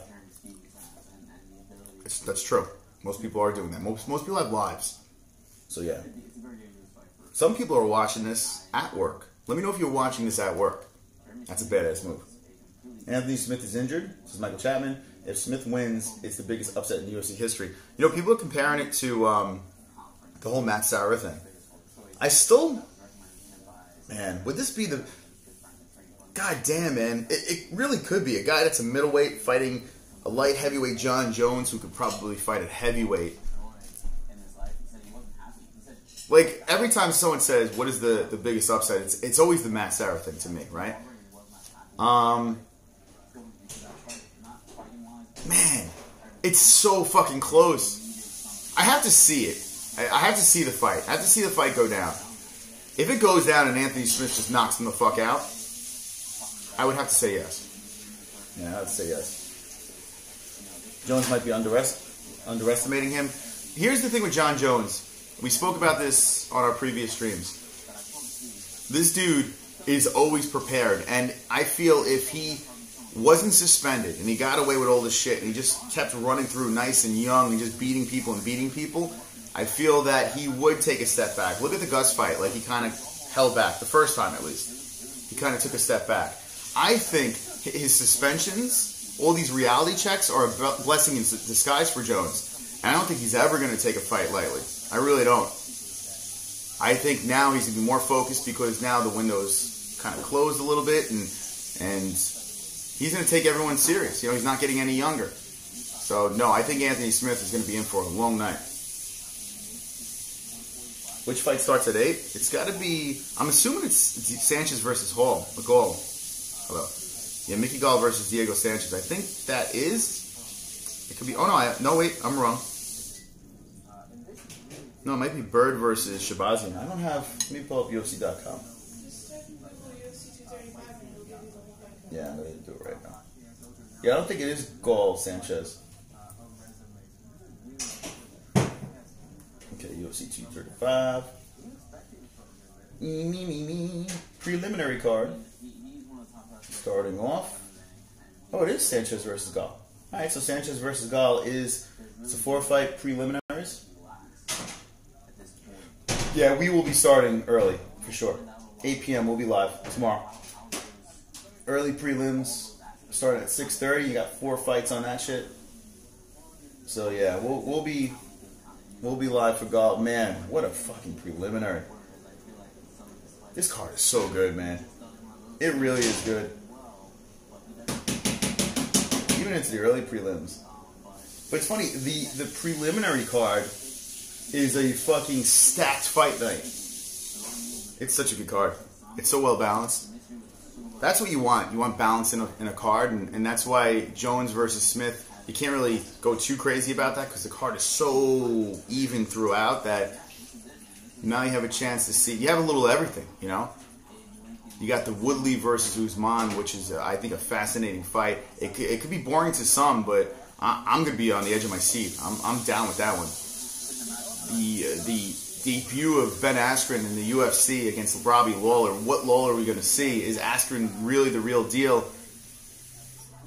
That's true. Most people are doing that. Most people have lives. So yeah. Some people are watching this at work. Let me know if you're watching this at work. That's a badass move. Anthony Smith is injured. This is Michael Chapman. If Smith wins, it's the biggest upset in UFC history. You know, people are comparing it to the whole Matt Sauer thing. I still, man, would this be the... God damn, man. It really could be. A guy that's a middleweight fighting a light heavyweight John Jones who could probably fight at heavyweight. Like, every time someone says, what is the biggest upset, it's always the Matt Sauer thing to me, right? Man, it's so fucking close. I have to see it. I have to see the fight. I have to see the fight go down. If it goes down and Anthony Smith just knocks him the fuck out, I would have to say yes. Yeah, I would say yes. Jones might be underestimating him. Here's the thing with John Jones. We spoke about this on our previous streams. This dude is always prepared, and I feel if he wasn't suspended and he got away with all this shit and he just kept running through nice and young and just beating people, I feel that he would take a step back. Look at the Gus fight. Like, he kind of held back the first time, at least. He kind of took a step back. I think his suspensions, all these reality checks, are a blessing in disguise for Jones. And I don't think he's ever going to take a fight lightly. I really don't. I think now he's going to be more focused because now the window's kind of closed a little bit, and he's going to take everyone serious. You know, he's not getting any younger. So, no, I think Anthony Smith is going to be in for a long night. Which fight starts at 8? It's got to be... I'm assuming it's Sanchez versus McGall. Hello. Yeah, Mickey Gall versus Diego Sanchez. I think that is... It could be... Oh, no, wait. I'm wrong. No, it might be Bird versus Shabazian. I don't have... Let me pull up UFC.com. Yeah, I'm going to do it right now. Yeah, I don't think it is Gall Sanchez. Okay, UFC 235. Preliminary card. Starting off. Oh, it is Sanchez versus Gall. Alright, so Sanchez versus Gall it's a 4-fight preliminaries. Yeah, we will be starting early, for sure. 8 p.m. we'll be live tomorrow. Early prelims starting at 6:30. You got 4 fights on that shit. So yeah, we'll be live for Gall. Man, what a fucking preliminary. This card is so good, man. It really is good. Even into the early prelims. But it's funny, the preliminary card is a fucking stacked fight night. It's such a good card. It's so well balanced. That's what you want. You want balance in a card, and that's why Jones versus Smith, you can't really go too crazy about that because the card is so even throughout that now you have a chance to see. You have a little of everything, you know? You got the Woodley versus Usman, which is, I think, a fascinating fight. It could be boring to some, but I'm going to be on the edge of my seat. I'm down with that one. The debut of Ben Askren in the UFC against Robbie Lawler. What Lawler are we going to see? Is Askren really the real deal?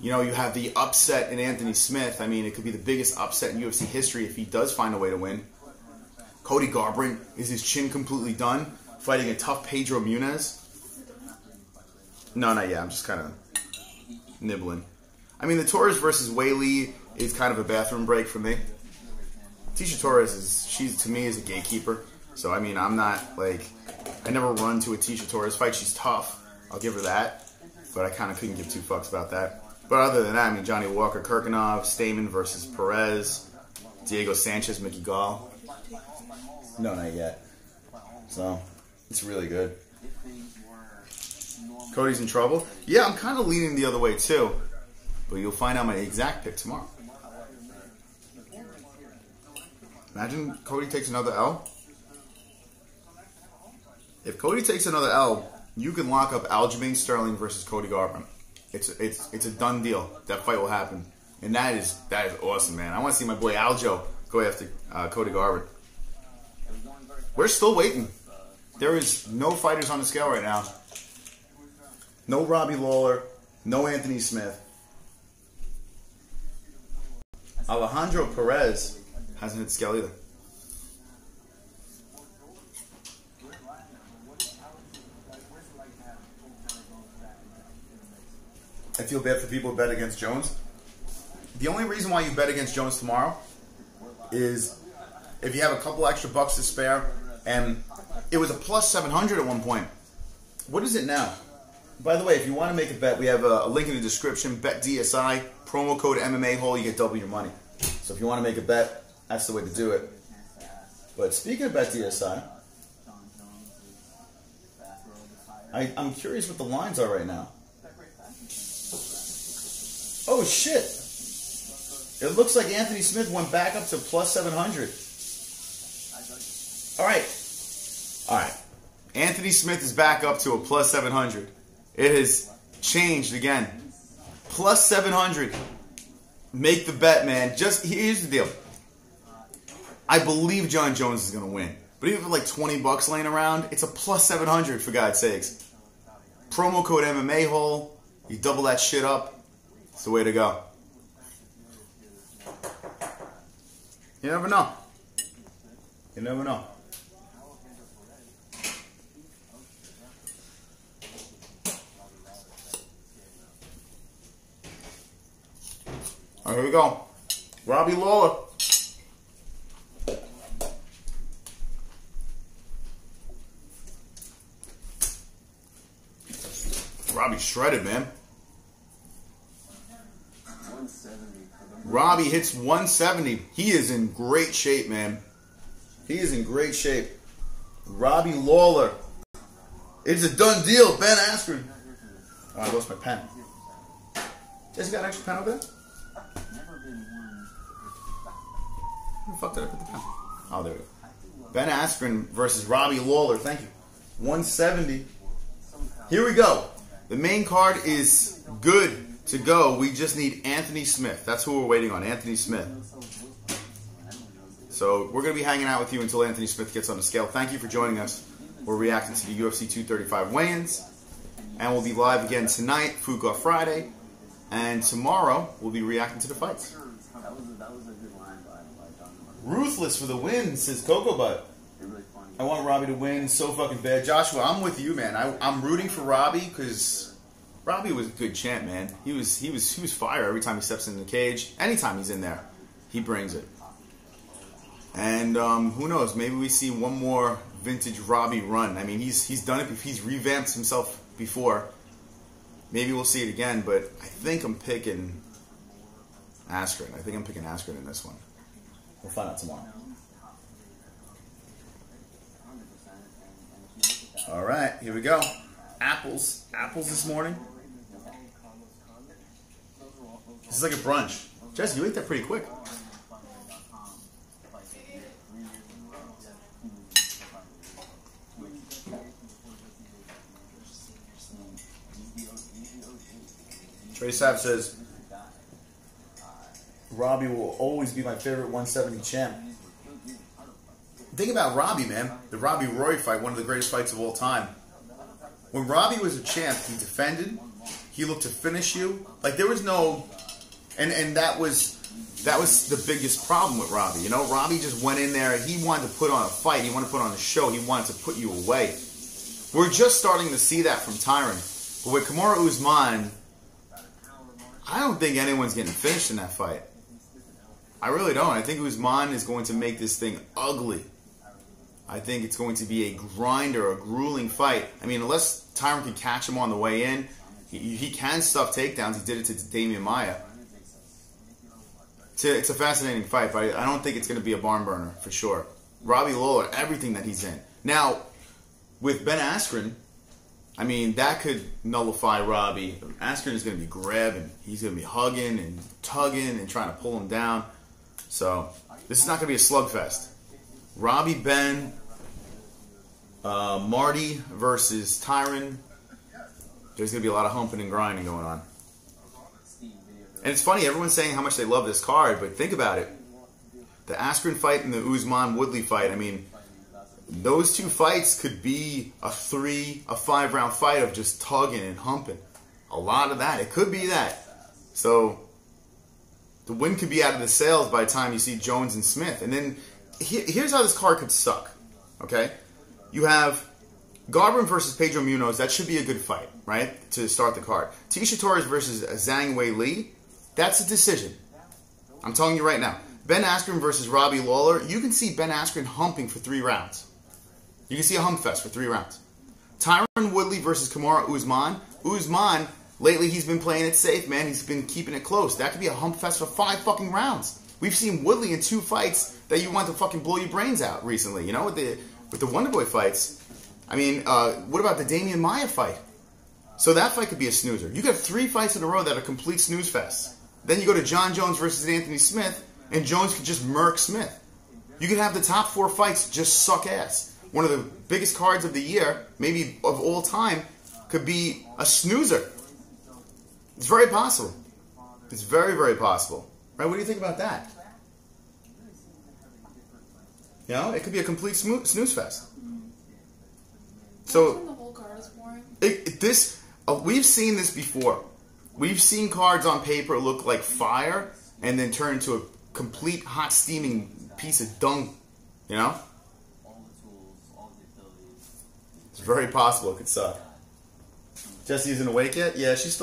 You know, you have the upset in Anthony Smith. I mean, it could be the biggest upset in UFC history if he does find a way to win. Cody Garbrandt, is his chin completely done? Fighting a tough Pedro Munhoz? No, not yet. I'm just kind of nibbling. I mean, the Torres versus Weili is kind of a bathroom break for me. Tecia Torres to me is a gatekeeper. So, I mean, I'm not, like, I never run to a Tecia Torres fight. She's tough. I'll give her that. But I kind of couldn't give 2 fucks about that. But other than that, I mean, Johnny Walker, Kirkinov, Stamen versus Perez, Diego Sanchez, Mickey Gall. No, not yet. So, it's really good. Cody's in trouble? Yeah, I'm kind of leaning the other way, too. But you'll find out my exact pick tomorrow. Imagine Cody takes another L. If Cody takes another L, you can lock up Aljamain Sterling versus Cody Garbrandt. It's a done deal. That fight will happen, and that is awesome, man. I want to see my boy Aljo go after Cody Garbrandt. We're still waiting. There is no fighters on the scale right now. No Robbie Lawler. No Anthony Smith. Alejandro Perez hasn't hit the scale either. I feel bad for people who bet against Jones. The only reason why you bet against Jones tomorrow is if you have a couple extra bucks to spare, and it was a plus 700 at one point. What is it now? By the way, if you want to make a bet, we have a link in the description. BetDSI, promo code MMA-Hole, you get double your money. So if you want to make a bet, that's the way to do it. But speaking of BetDSI, I'm curious what the lines are right now. Oh shit! It looks like Anthony Smith went back up to plus 700. Alright. Anthony Smith is back up to a plus 700. It has changed again. Plus 700. Make the bet, man. Just here's the deal. I believe John Jones is going to win. But even for like 20 bucks laying around, it's a plus 700 for God's sakes. Promo code MMA-Hole. You double that shit up. It's the way to go. You never know. You never know. All right, here we go. Robbie Lawler. Robbie shredded, man. Robbie hits 170. He is in great shape, man. He is in great shape. Robbie Lawler. It's a done deal. Ben Askren. Oh, I lost my pen. Jesse got an extra pen over there? Where the fuck did I put the pen? Oh, there we go. Ben Askren versus Robbie Lawler. Thank you. 170. Here we go. The main card is good to go. We just need Anthony Smith. That's who we're waiting on. Anthony Smith. So we're going to be hanging out with you until Anthony Smith gets on the scale. Thank you for joining us. We're reacting to the UFC 235 weigh-ins. And we'll be live again tonight, Food Off Friday. And tomorrow, we'll be reacting to the fights. Ruthless for the win, says Coco Butt. I want Robbie to win so fucking bad. Joshua, I'm with you, man. I'm rooting for Robbie because Robbie was a good champ, man. He was fire every time he steps in the cage. Anytime he's in there, he brings it. And who knows? Maybe we see one more vintage Robbie run. I mean, he's done it. He's revamped himself before. Maybe we'll see it again, but I think I'm picking Askren. I think I'm picking Askren in this one. We'll find out tomorrow. All right, here we go. Apples this morning. This is like a brunch. Jesse, you ate that pretty quick. Trey Sapp says, Robbie will always be my favorite 170 champ. Think about Robbie, man. The Robbie Roy fight, one of the greatest fights of all time. When Robbie was a champ, he defended. He looked to finish you. Like there was no, and that was the biggest problem with Robbie. You know, Robbie just went in there. He wanted to put on a fight. He wanted to put on a show. He wanted to put you away. We're just starting to see that from Tyron. But with Kamaru Usman, I don't think anyone's getting finished in that fight. I really don't. I think Usman is going to make this thing ugly. I think it's going to be a grinder, a grueling fight. I mean, unless Tyron can catch him on the way in, he can stuff takedowns. He did it to Damian Maia. It's a fascinating fight, but I don't think it's going to be a barn burner for sure. Robbie Lawler, everything that he's in. Now, with Ben Askren, I mean, that could nullify Robbie. Askren is going to be grabbing. He's going to be hugging and tugging and trying to pull him down. So, this is not going to be a slugfest. Robbie, Ben, Marty versus Tyron. There's going to be a lot of humping and grinding going on. And it's funny, everyone's saying how much they love this card, but think about it. The Askren fight and the Usman-Woodley fight, I mean, those two fights could be a 5 round fight of just tugging and humping. A lot of that. It could be that. So, the wind could be out of the sails by the time you see Jones and Smith. And then, here's how this card could suck. Okay? You have Garbrandt versus Pedro Munhoz, that should be a good fight, right? To start the card. Tecia Torres versus Zhang Weili, that's a decision. I'm telling you right now. Ben Askren versus Robbie Lawler, you can see Ben Askren humping for 3 rounds. You can see a hump fest for 3 rounds. Tyron Woodley versus Kamaru Usman. Usman, lately he's been playing it safe, man. He's been keeping it close. That could be a hump fest for 5 fucking rounds. We've seen Woodley in 2 fights that you want to fucking blow your brains out recently. You know, with the Wonderboy fights. I mean, what about the Damian Maia fight? So that fight could be a snoozer. You got 3 fights in a row that are complete snooze fests. Then you go to John Jones versus Anthony Smith, and Jones could just murk Smith. You could have the top 4 fights just suck ass. One of the biggest cards of the year, maybe of all time, could be a snoozer. It's very possible. It's very, very possible. Right? What do you think about that? You know, it could be a complete snooze fest. So, the whole card is boring. We've seen this before. We've seen cards on paper look like fire and then turn into a complete hot steaming piece of dung. You know? It's very possible it could suck. Jessie isn't awake yet? Yeah, she's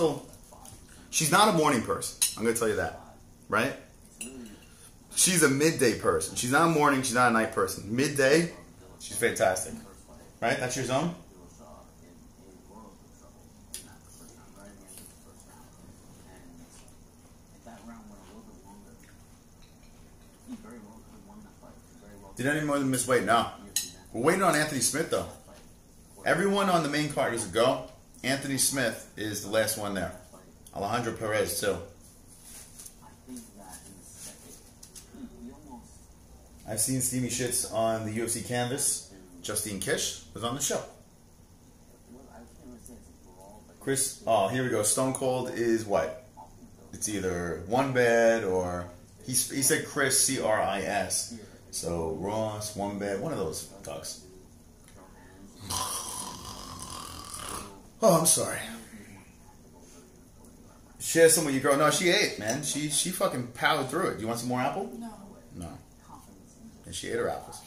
not a morning person. I'm going to tell you that. Right? She's a midday person. She's not a morning, she's not a night person. Midday, she's fantastic. Right? That's your zone? Did any more than miss weight? No. We're waiting on Anthony Smith, though. Everyone on the main card is a go. Anthony Smith is the last one there. Alejandro Perez, too. I've seen steamy shits on the UFC canvas. Justine Kish was on the show. Chris, oh, here we go. Stone Cold is what? It's either one bed or he said Chris, C-R-I-S. So Ross, one bed, one of those ducks. Oh, I'm sorry. Share some with your girl. No, she ate, man. She fucking powered through it. You want some more apple? No. No. And she ate her apples.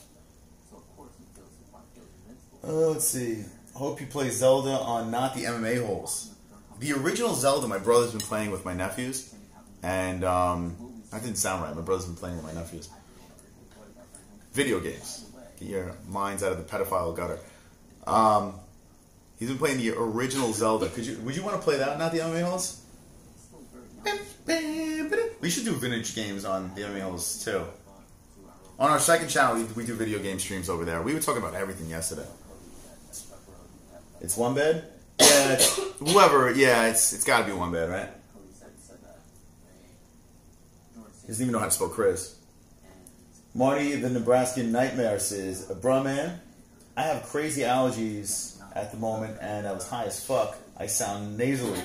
Let's see. Hope you play Zelda on not the MMA-Holes. The original Zelda my brother's been playing with my nephews. And that didn't sound right. My brother's been playing with my nephews. Video games. Get your minds out of the pedophile gutter. He's been playing the original Zelda. Would you want to play that, not the MMA-Holes? We should do vintage games on the MMA-Holes too. On our second channel, we do video game streams over there. We were talking about everything yesterday. It's one bed? Yeah, whoever. Yeah, it's got to be one bed, right? He doesn't even know how to spell Chris. Marty, the Nebraskan Nightmare says, bruh, man, I have crazy allergies at the moment, and I was high as fuck. I sound nasally.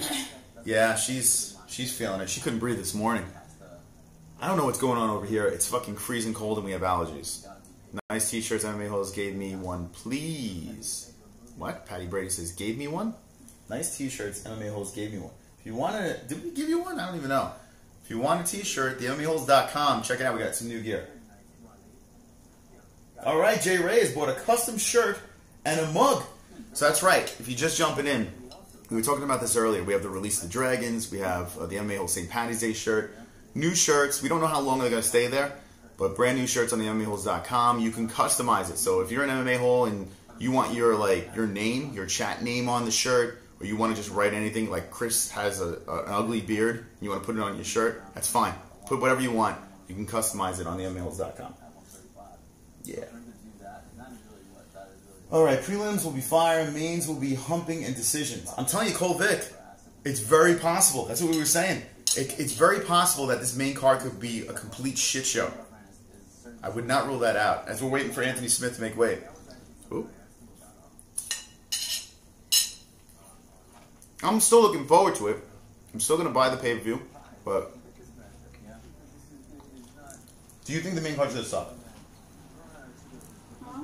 Yeah, she's feeling it. She couldn't breathe this morning. I don't know what's going on over here. It's fucking freezing cold, and we have allergies. Nice t-shirts. MMA-Holes gave me one, please. What? Patty Brady says, gave me one? Nice t-shirts. MMA-Holes gave me one. If you want to... Did we give you one? I don't even know. If you want a t-shirt, themmaholes.com. Check it out. We got some new gear. All right, Jay Reyes bought a custom shirt and a mug. So that's right. If you're just jumping in, we were talking about this earlier. We have the Release the Dragons. We have the MMA-Hole St. Patty's Day shirt. New shirts. We don't know how long they're going to stay there, but brand new shirts on the MMAHoles.com. You can customize it. So if you're an MMA hole and you want your name, your chat name on the shirt, or you want to just write anything, like Chris has an ugly beard, and you want to put it on your shirt, that's fine. Put whatever you want. You can customize it on the MMAHoles.com. Yeah. Alright, prelims will be fire, mains will be humping and decisions. I'm telling you, COLBY, it's very possible. That's what we were saying. It's very possible that this main card could be a complete shit show. I would not rule that out. As we're waiting for Anthony Smith to make weight. Ooh. I'm still looking forward to it. I'm still going to buy the pay-per-view. But do you think the main card's going to suck? Huh?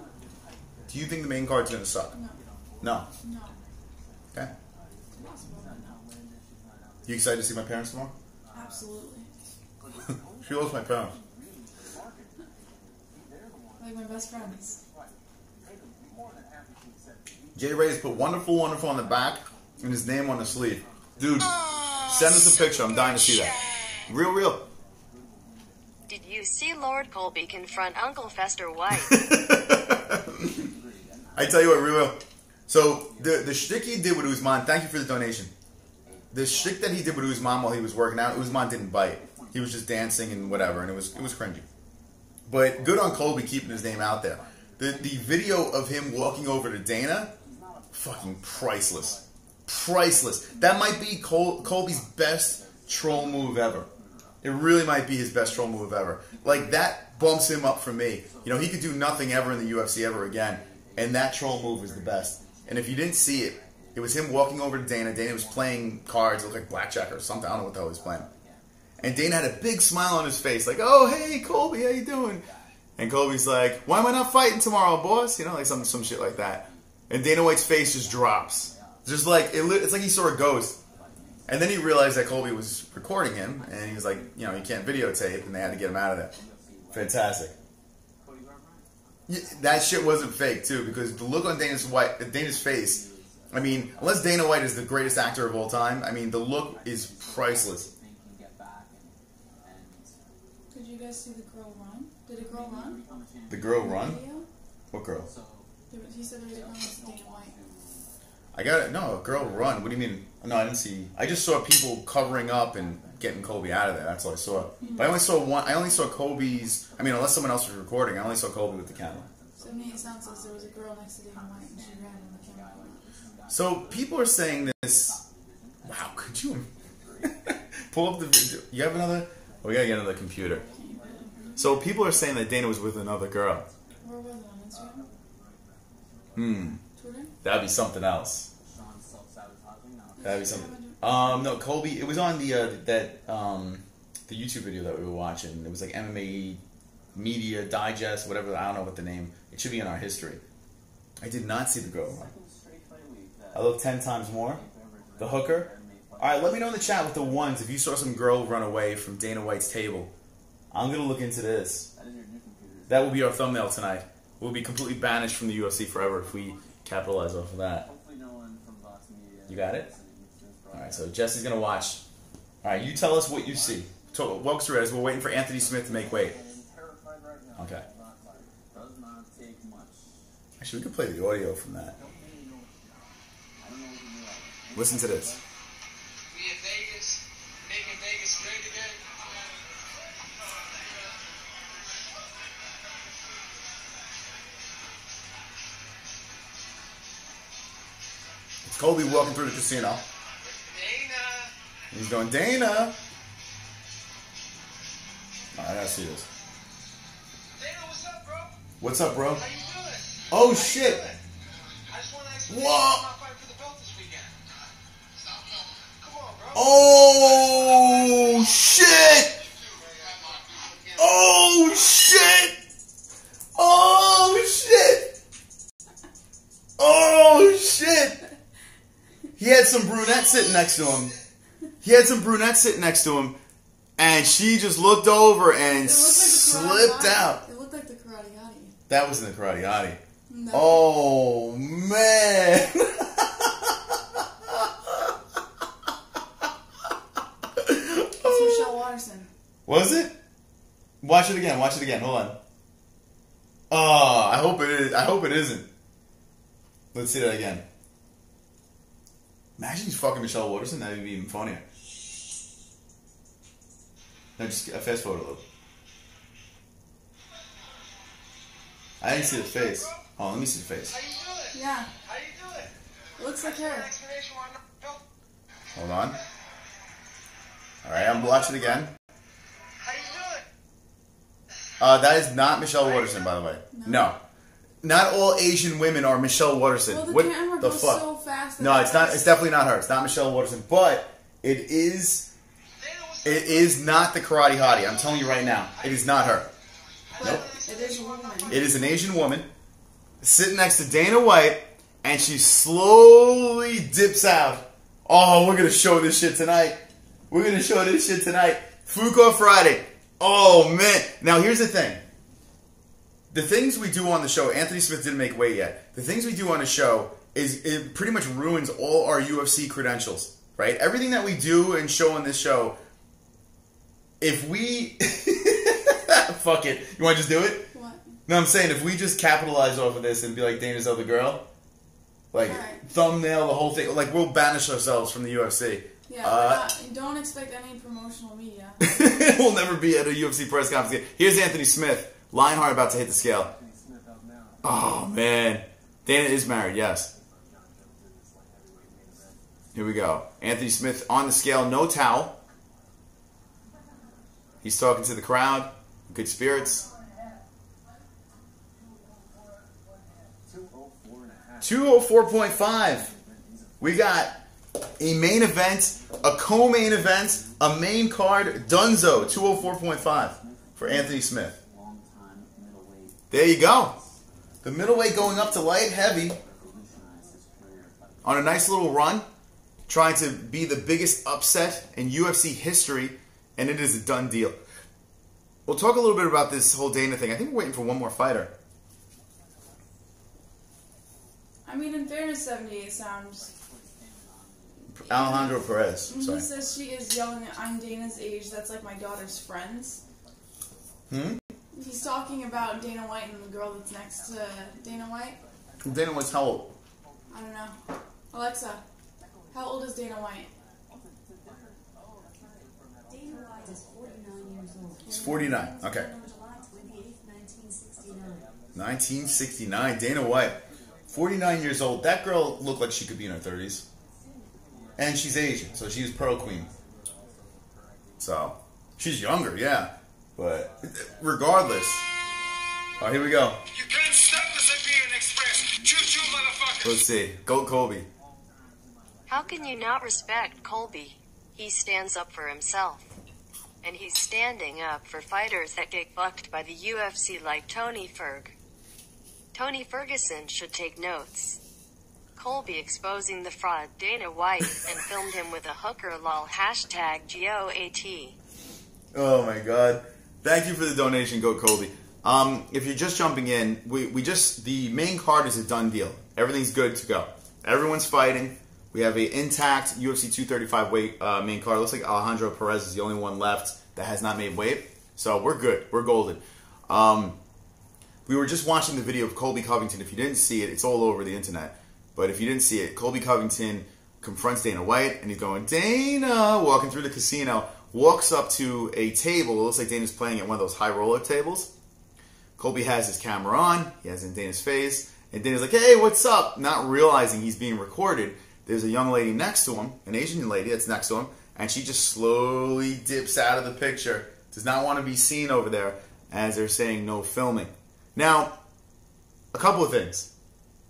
Do you think the main card's going to suck? No. No? No. Okay. Possible. You excited to see my parents tomorrow? Absolutely. She loves my parents. Like my best friends. Jay Ray has put wonderful, wonderful on the back and his name on the sleeve. Dude, send us a picture. I'm dying to see that. Real. Did you see Lord Colby confront Uncle Fester White? I tell you what, real. So, the shtick he did with Usman, thank you for the donation. The shtick that he did with Usman while he was working out, Usman didn't bite. He was just dancing and whatever, and it was cringy. But good on Colby keeping his name out there. The video of him walking over to Dana, fucking priceless. Priceless. That might be Colby's best troll move ever. It really might be his best troll move ever. Like, that bumps him up for me. You know, he could do nothing ever in the UFC ever again, and that troll move is the best. And if you didn't see it, it was him walking over to Dana. Dana was playing cards. It looked like blackjack or something. I don't know what the hell he was playing. And Dana had a big smile on his face, like, "Oh, hey, Colby, how you doing?" And Colby's like, "Why am I not fighting tomorrow, boss?" You know, like some shit like that. And Dana White's face just drops. Just like, it's like he saw a ghost. And then he realized that Colby was recording him, and he was like, you know, he can't videotape, and they had to get him out of there. Fantastic. Yeah, that shit wasn't fake, too, because the look on Dana's face, I mean, unless Dana White is the greatest actor of all time, I mean, the look is priceless. Did you guys see the girl run? Did a girl run? The girl run? Video? What girl? He said there was a girl with Dana White. I got it. No, a girl run. What do you mean? No, I didn't see. I just saw people covering up and getting Colby out of there. That's all I saw. But I only saw one. I only saw Colby's. I mean, unless someone else was recording, I only saw Colby with the camera. So to me, it sounds like there was a girl next to Dana White and she ran and the camera went. So people are saying this. Wow, could you pull up the video? You have another? Oh, we gotta get another computer. So people are saying that Dana was with another girl. Where was it, on Instagram? Twitter? That'd be something else. That'd be something. No, Colby. It was on the YouTube video that we were watching. It was like MMA Media Digest, whatever. I don't know what the name. It should be in our history. I did not see the girl run. I looked 10 times more. The hooker. All right, let me know in the chat with the ones if you saw some girl run away from Dana White's table. I'm gonna look into this. That will be our thumbnail tonight. We'll be completely banished from the UFC forever if we capitalize off of that. You got it? Alright, so Jesse's going to watch. Alright, you tell us what you see. Walk us through it as we're waiting for Anthony Smith to make weight. Okay. Actually, we could play the audio from that. Listen to this. We in Vegas, making Vegas great again. It's Colby walking through the casino. Dana. He's going, Dana. Alright, I gotta see this. Dana, what's up, bro? What's up, bro? How you doing? Oh, shit. I just want to ask you, Whoa. not fighting for the belt this weekend. Come on, bro. Oh, shit. Oh, shit. Oh, shit. Oh, shit. He had some brunette sitting next to him. And she just looked over and slipped out. It looked like the Karate Hottie. That was in the Karate Hottie. No. Oh, man. It's Michelle Watterson. Was it? Watch it again. Hold on. Oh, I hope it is. I hope it isn't. Let's see that again. Imagine he's fucking Michelle Watterson. That would be even funnier. No, just a fast forward a little. I didn't see the face. Oh, let me see the face. How you doing? Yeah. How you doing? It looks like her. Explanation why not belt. Hold on. Alright, I'm watching it again. How you doing? That is not Michelle Watterson, by the way. No. Not all Asian women are Michelle Watterson. Well, the what camera the goes fuck? so fast. No, it's not. It's definitely not her. It's not Michelle Watterson. But it is. It is not the Karate Hottie. I'm telling you right now. It is not her. Nope. It is a woman. It is an Asian woman sitting next to Dana White, and she slowly dips out. Oh, we're gonna show this shit tonight. Fuko Friday. Oh man. Now here's the thing. The things we do on the show, Anthony Smith didn't make weight yet. The things we do on the show it pretty much ruins all our UFC credentials, right? Everything that we do and show on this show, if we... Fuck it. You want to just do it? What? No, I'm saying if we just capitalize off of this and be like Dana's other girl, like Right. thumbnail the whole thing, like we'll banish ourselves from the UFC. Yeah, don't expect any promotional media. We'll never be at a UFC press conference again. Here's Anthony Smith. Lionheart about to hit the scale. Oh, man. Dana is married, yes. Here we go. Anthony Smith on the scale, no towel. He's talking to the crowd. Good spirits. 204.5. We got a main event, a co-main event, a main card, Dunzo, 204.5 for Anthony Smith. There you go. The middleweight going up to light heavy on a nice little run, trying to be the biggest upset in UFC history, and it is a done deal. We'll talk a little bit about this whole Dana thing. I think we're waiting for one more fighter. I mean, in fairness, 78 sounds... Alejandro Perez. When Sorry. he says she is young, I'm Dana's age, that's like my daughter's friends. He's talking about Dana White and the girl that's next to Dana White. Dana was how old? I don't know. Alexa, how old is Dana White? Dana White is 49 years old. He's 49. Okay. July 28th, 1969. 1969. Dana White. 49 years old. That girl looked like she could be in her 30s. And she's Asian, so she's Pearl Queen. So, she's younger, yeah. But, regardless. Oh, here we go. You can't stop the Siberian Express. Choo-choo, motherfucker. Let's see. Go Colby. How can you not respect Colby? He stands up for himself. And he's standing up for fighters that get fucked by the UFC like Tony Ferg. Tony Ferguson should take notes. Colby exposing the fraud Dana White and filmed him with a hooker lol hashtag GOAT. Oh my god. Thank you for the donation, Go Colby. If you're just jumping in, the main card is a done deal. Everything's good to go. Everyone's fighting. We have a intact UFC 235 weight main card. Looks like Alejandro Perez is the only one left that has not made weight. So we're good. We're golden. We were just watching the video of Colby Covington. If you didn't see it, it's all over the internet. But if you didn't see it, Colby Covington confronts Dana White, and he's going, Dana, walking through the casino, walks up to a table. It looks like Dana's playing at one of those high roller tables. Colby has his camera on. He has it in Dana's face. And Dana's like, hey, what's up? Not realizing he's being recorded. There's a young lady next to him, an Asian lady that's next to him, and she just slowly dips out of the picture. Does not want to be seen over there, as they're saying no filming. Now, a couple of things.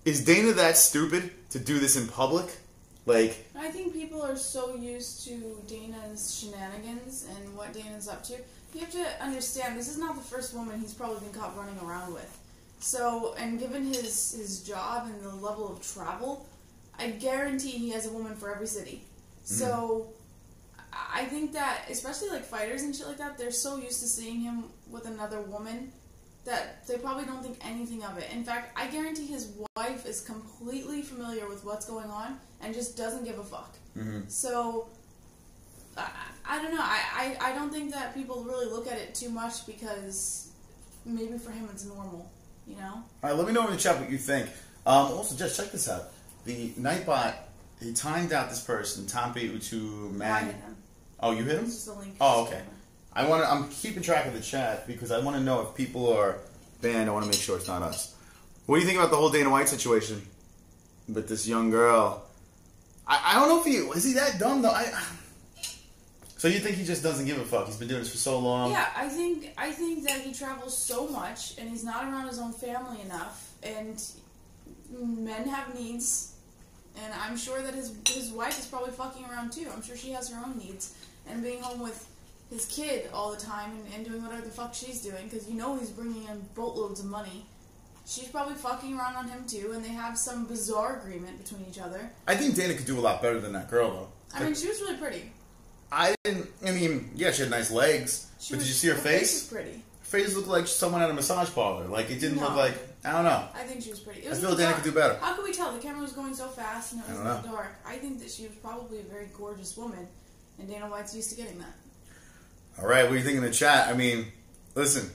Is Dana that stupid to do this in public? Like, I think people are so used to Dana's shenanigans and what Dana's up to. You have to understand, this is not the first woman he's probably been caught running around with. So, and given his job and the level of travel, I guarantee he has a woman for every city. So, I think that, especially like fighters and shit like that, they're so used to seeing him with another woman that they probably don't think anything of it. In fact, I guarantee his wife is completely familiar with what's going on and just doesn't give a fuck. So, I don't know. I don't think that people really look at it too much because maybe for him it's normal, you know? all right, let me know in the chat what you think. Also, just check this out. The Nightbot, he timed out this person, Tampe Utu I Man. hit him. Oh, you hit him? It's just a link. Oh, okay. I'm keeping track of the chat because I want to know if people are banned. I want to make sure it's not us. What do you think about the whole Dana White situation with this young girl? I don't know if is he that dumb though. So you think he just doesn't give a fuck? He's been doing this for so long. Yeah, I think that he travels so much and he's not around his own family enough. And men have needs, and I'm sure that his wife is probably fucking around too. I'm sure she has her own needs, and being home with his kid all the time and doing whatever the fuck she's doing, because you know he's bringing in boatloads of money. She's probably fucking around on him too, and they have some bizarre agreement between each other. I think Dana could do a lot better than that girl though. I mean, she was really pretty. Yeah, she had nice legs, but did you see her face? She was pretty. Her face looked like someone at a massage parlor. Like, it didn't look like... I don't know. I think she was pretty. It I was feel in the Dana dark. could do better. How could we tell? The camera was going so fast and it was I in don't the know. dark. I think that she was probably a very gorgeous woman, and Dana White's used to getting that. All right, what do you think in the chat? I mean, listen,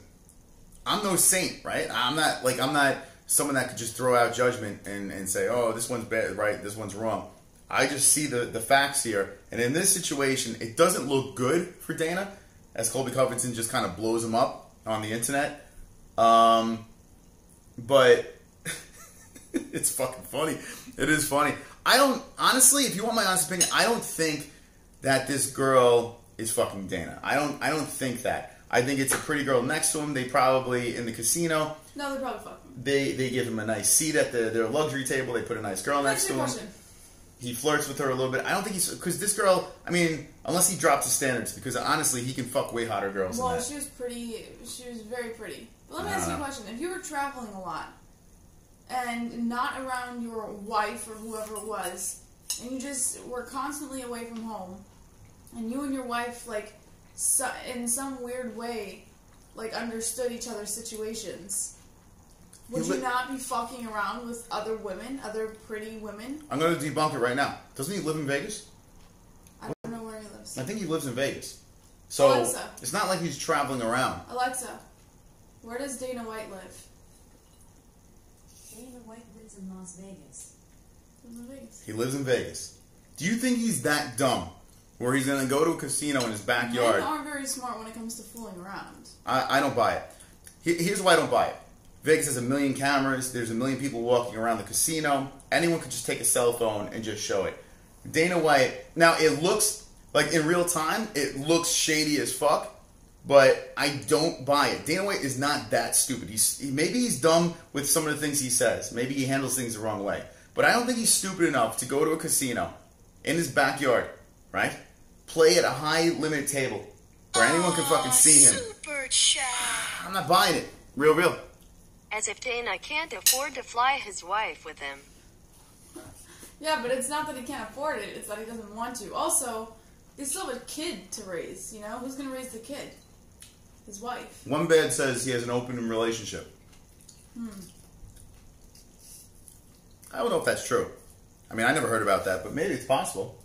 I'm no saint, right? I'm not someone that could just throw out judgment and say, oh, this one's bad, right? This one's wrong. I just see the facts here. And in this situation, it doesn't look good for Dana, as Colby Covington just kind of blows him up on the internet. But it's fucking funny. It is funny. Honestly, if you want my honest opinion, I don't think that this girl is fucking Dana. I don't think that. I think it's a pretty girl next to him. They probably, in the casino, No, they're probably fucking. they give him a nice seat at their luxury table. They put a nice girl next to him. Question. He flirts with her a little bit. I don't think he's... Because this girl... I mean, unless he drops his standards. Because honestly, he can fuck way hotter girls than Well, that. she was pretty. She was very pretty. But let me ask you a question. If you were traveling a lot, and not around your wife or whoever it was, and you just were constantly away from home, and you and your wife, like, in some weird way, like, understood each other's situations... Would you not be fucking around with other women, other pretty women? I'm going to debunk it right now. Doesn't he live in Vegas? I don't know where he lives. I think he lives in Vegas. So, Alexa. it's not like he's traveling around. Alexa, where does Dana White live? Dana White lives in Las Vegas. Lives in Vegas. He lives in Vegas. Do you think he's that dumb? Where he's going to go to a casino in his backyard? Men aren't very smart when it comes to fooling around. I don't buy it. Here's why I don't buy it. Vegas has 1 million cameras. There's 1 million people walking around the casino. Anyone could just take a cell phone and just show it. Dana White, now it looks, like in real time, it looks shady as fuck, but I don't buy it. Dana White is not that stupid. Maybe he's dumb with some of the things he says. Maybe he handles things the wrong way. But I don't think he's stupid enough to go to a casino in his backyard, right? Play at a high limit table where anyone can fucking see him. Super chat. I'm not buying it. Real. As if Dana can't afford to fly his wife with him. Yeah, but it's not that he can't afford it, it's that he doesn't want to. Also, they still have a kid to raise, you know? Who's going to raise the kid? His wife. One bed says he has an open relationship. I don't know if that's true. I mean, I never heard about that, but maybe it's possible.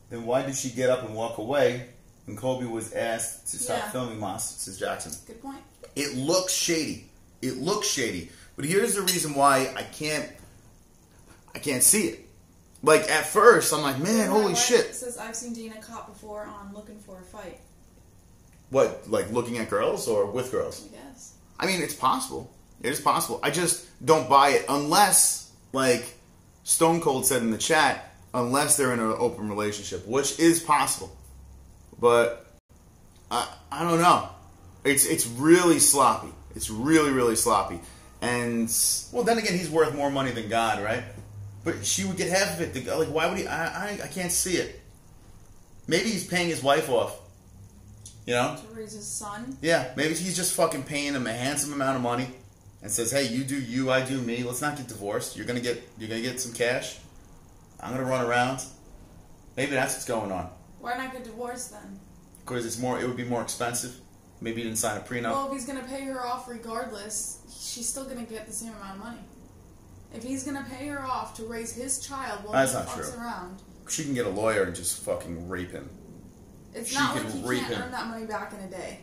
Then why did she get up and walk away when Colby was asked to stop filming Moss, says Jackson? Good point. It looks shady. It looks shady. But here's the reason why I can't see it. Like, at first, I'm like, man, holy shit. It says, I've seen Dana caught before on Looking for a Fight. What, like looking at girls or with girls? I guess. I mean, it's possible. It is possible. I just don't buy it unless, like Stone Cold said in the chat, unless they're in an open relationship, which is possible. But I don't know. It's really sloppy. It's really sloppy. And, well, then again, he's worth more money than God, right? But she would get half of it. Like, why would he? I can't see it. Maybe he's paying his wife off. You know? To raise his son? Yeah, maybe he's just fucking paying him a handsome amount of money and says, hey, you do you, I do me. Let's not get divorced. You're gonna get some cash. I'm gonna run around. Maybe that's what's going on. Why not get divorced then? Because it would be more expensive. Maybe he didn't sign a prenup. Well, if he's gonna pay her off regardless, she's still gonna get the same amount of money. If he's gonna pay her off to raise his child while he fucks around, she can get a lawyer and just fucking rape him. It's not like he can't earn that money back in a day.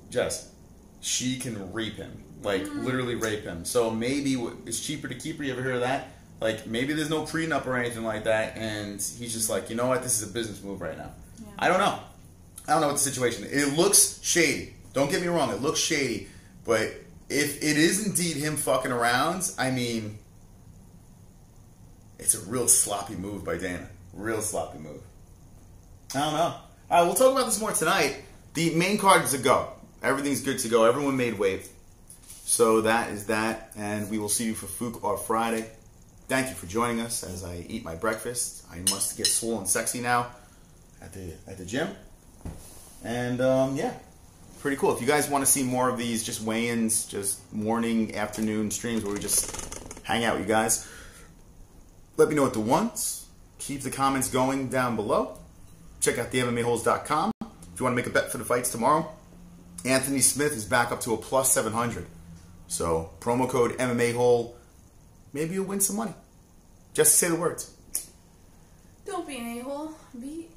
Jess, she can rape him. Like, literally rape him. So maybe it's cheaper to keep her. You ever hear of that? Like, maybe there's no prenup or anything like that, and he's just like, you know what, this is a business move right now. Yeah. I don't know. I don't know what the situation is. It looks shady. Don't get me wrong, it looks shady. But if it is indeed him fucking around, I mean, it's a real sloppy move by Dana. Real sloppy move. I don't know. All right, we'll talk about this more tonight. The main card is a go. Everything's good to go. Everyone made weight. So that is that. And we will see you for Fook or Friday. Thank you for joining us as I eat my breakfast. I must get swole and sexy now at the gym. And, yeah, pretty cool. If you guys want to see more of these just weigh-ins, just morning, afternoon streams where we just hang out with you guys, let me know what the wants. Keep the comments going down below. Check out the MMAHoles.com. If you want to make a bet for the fights tomorrow, Anthony Smith is back up to a plus 700. So, promo code MMA-Hole. Maybe you'll win some money. Just say the words. Don't be an a-hole. Be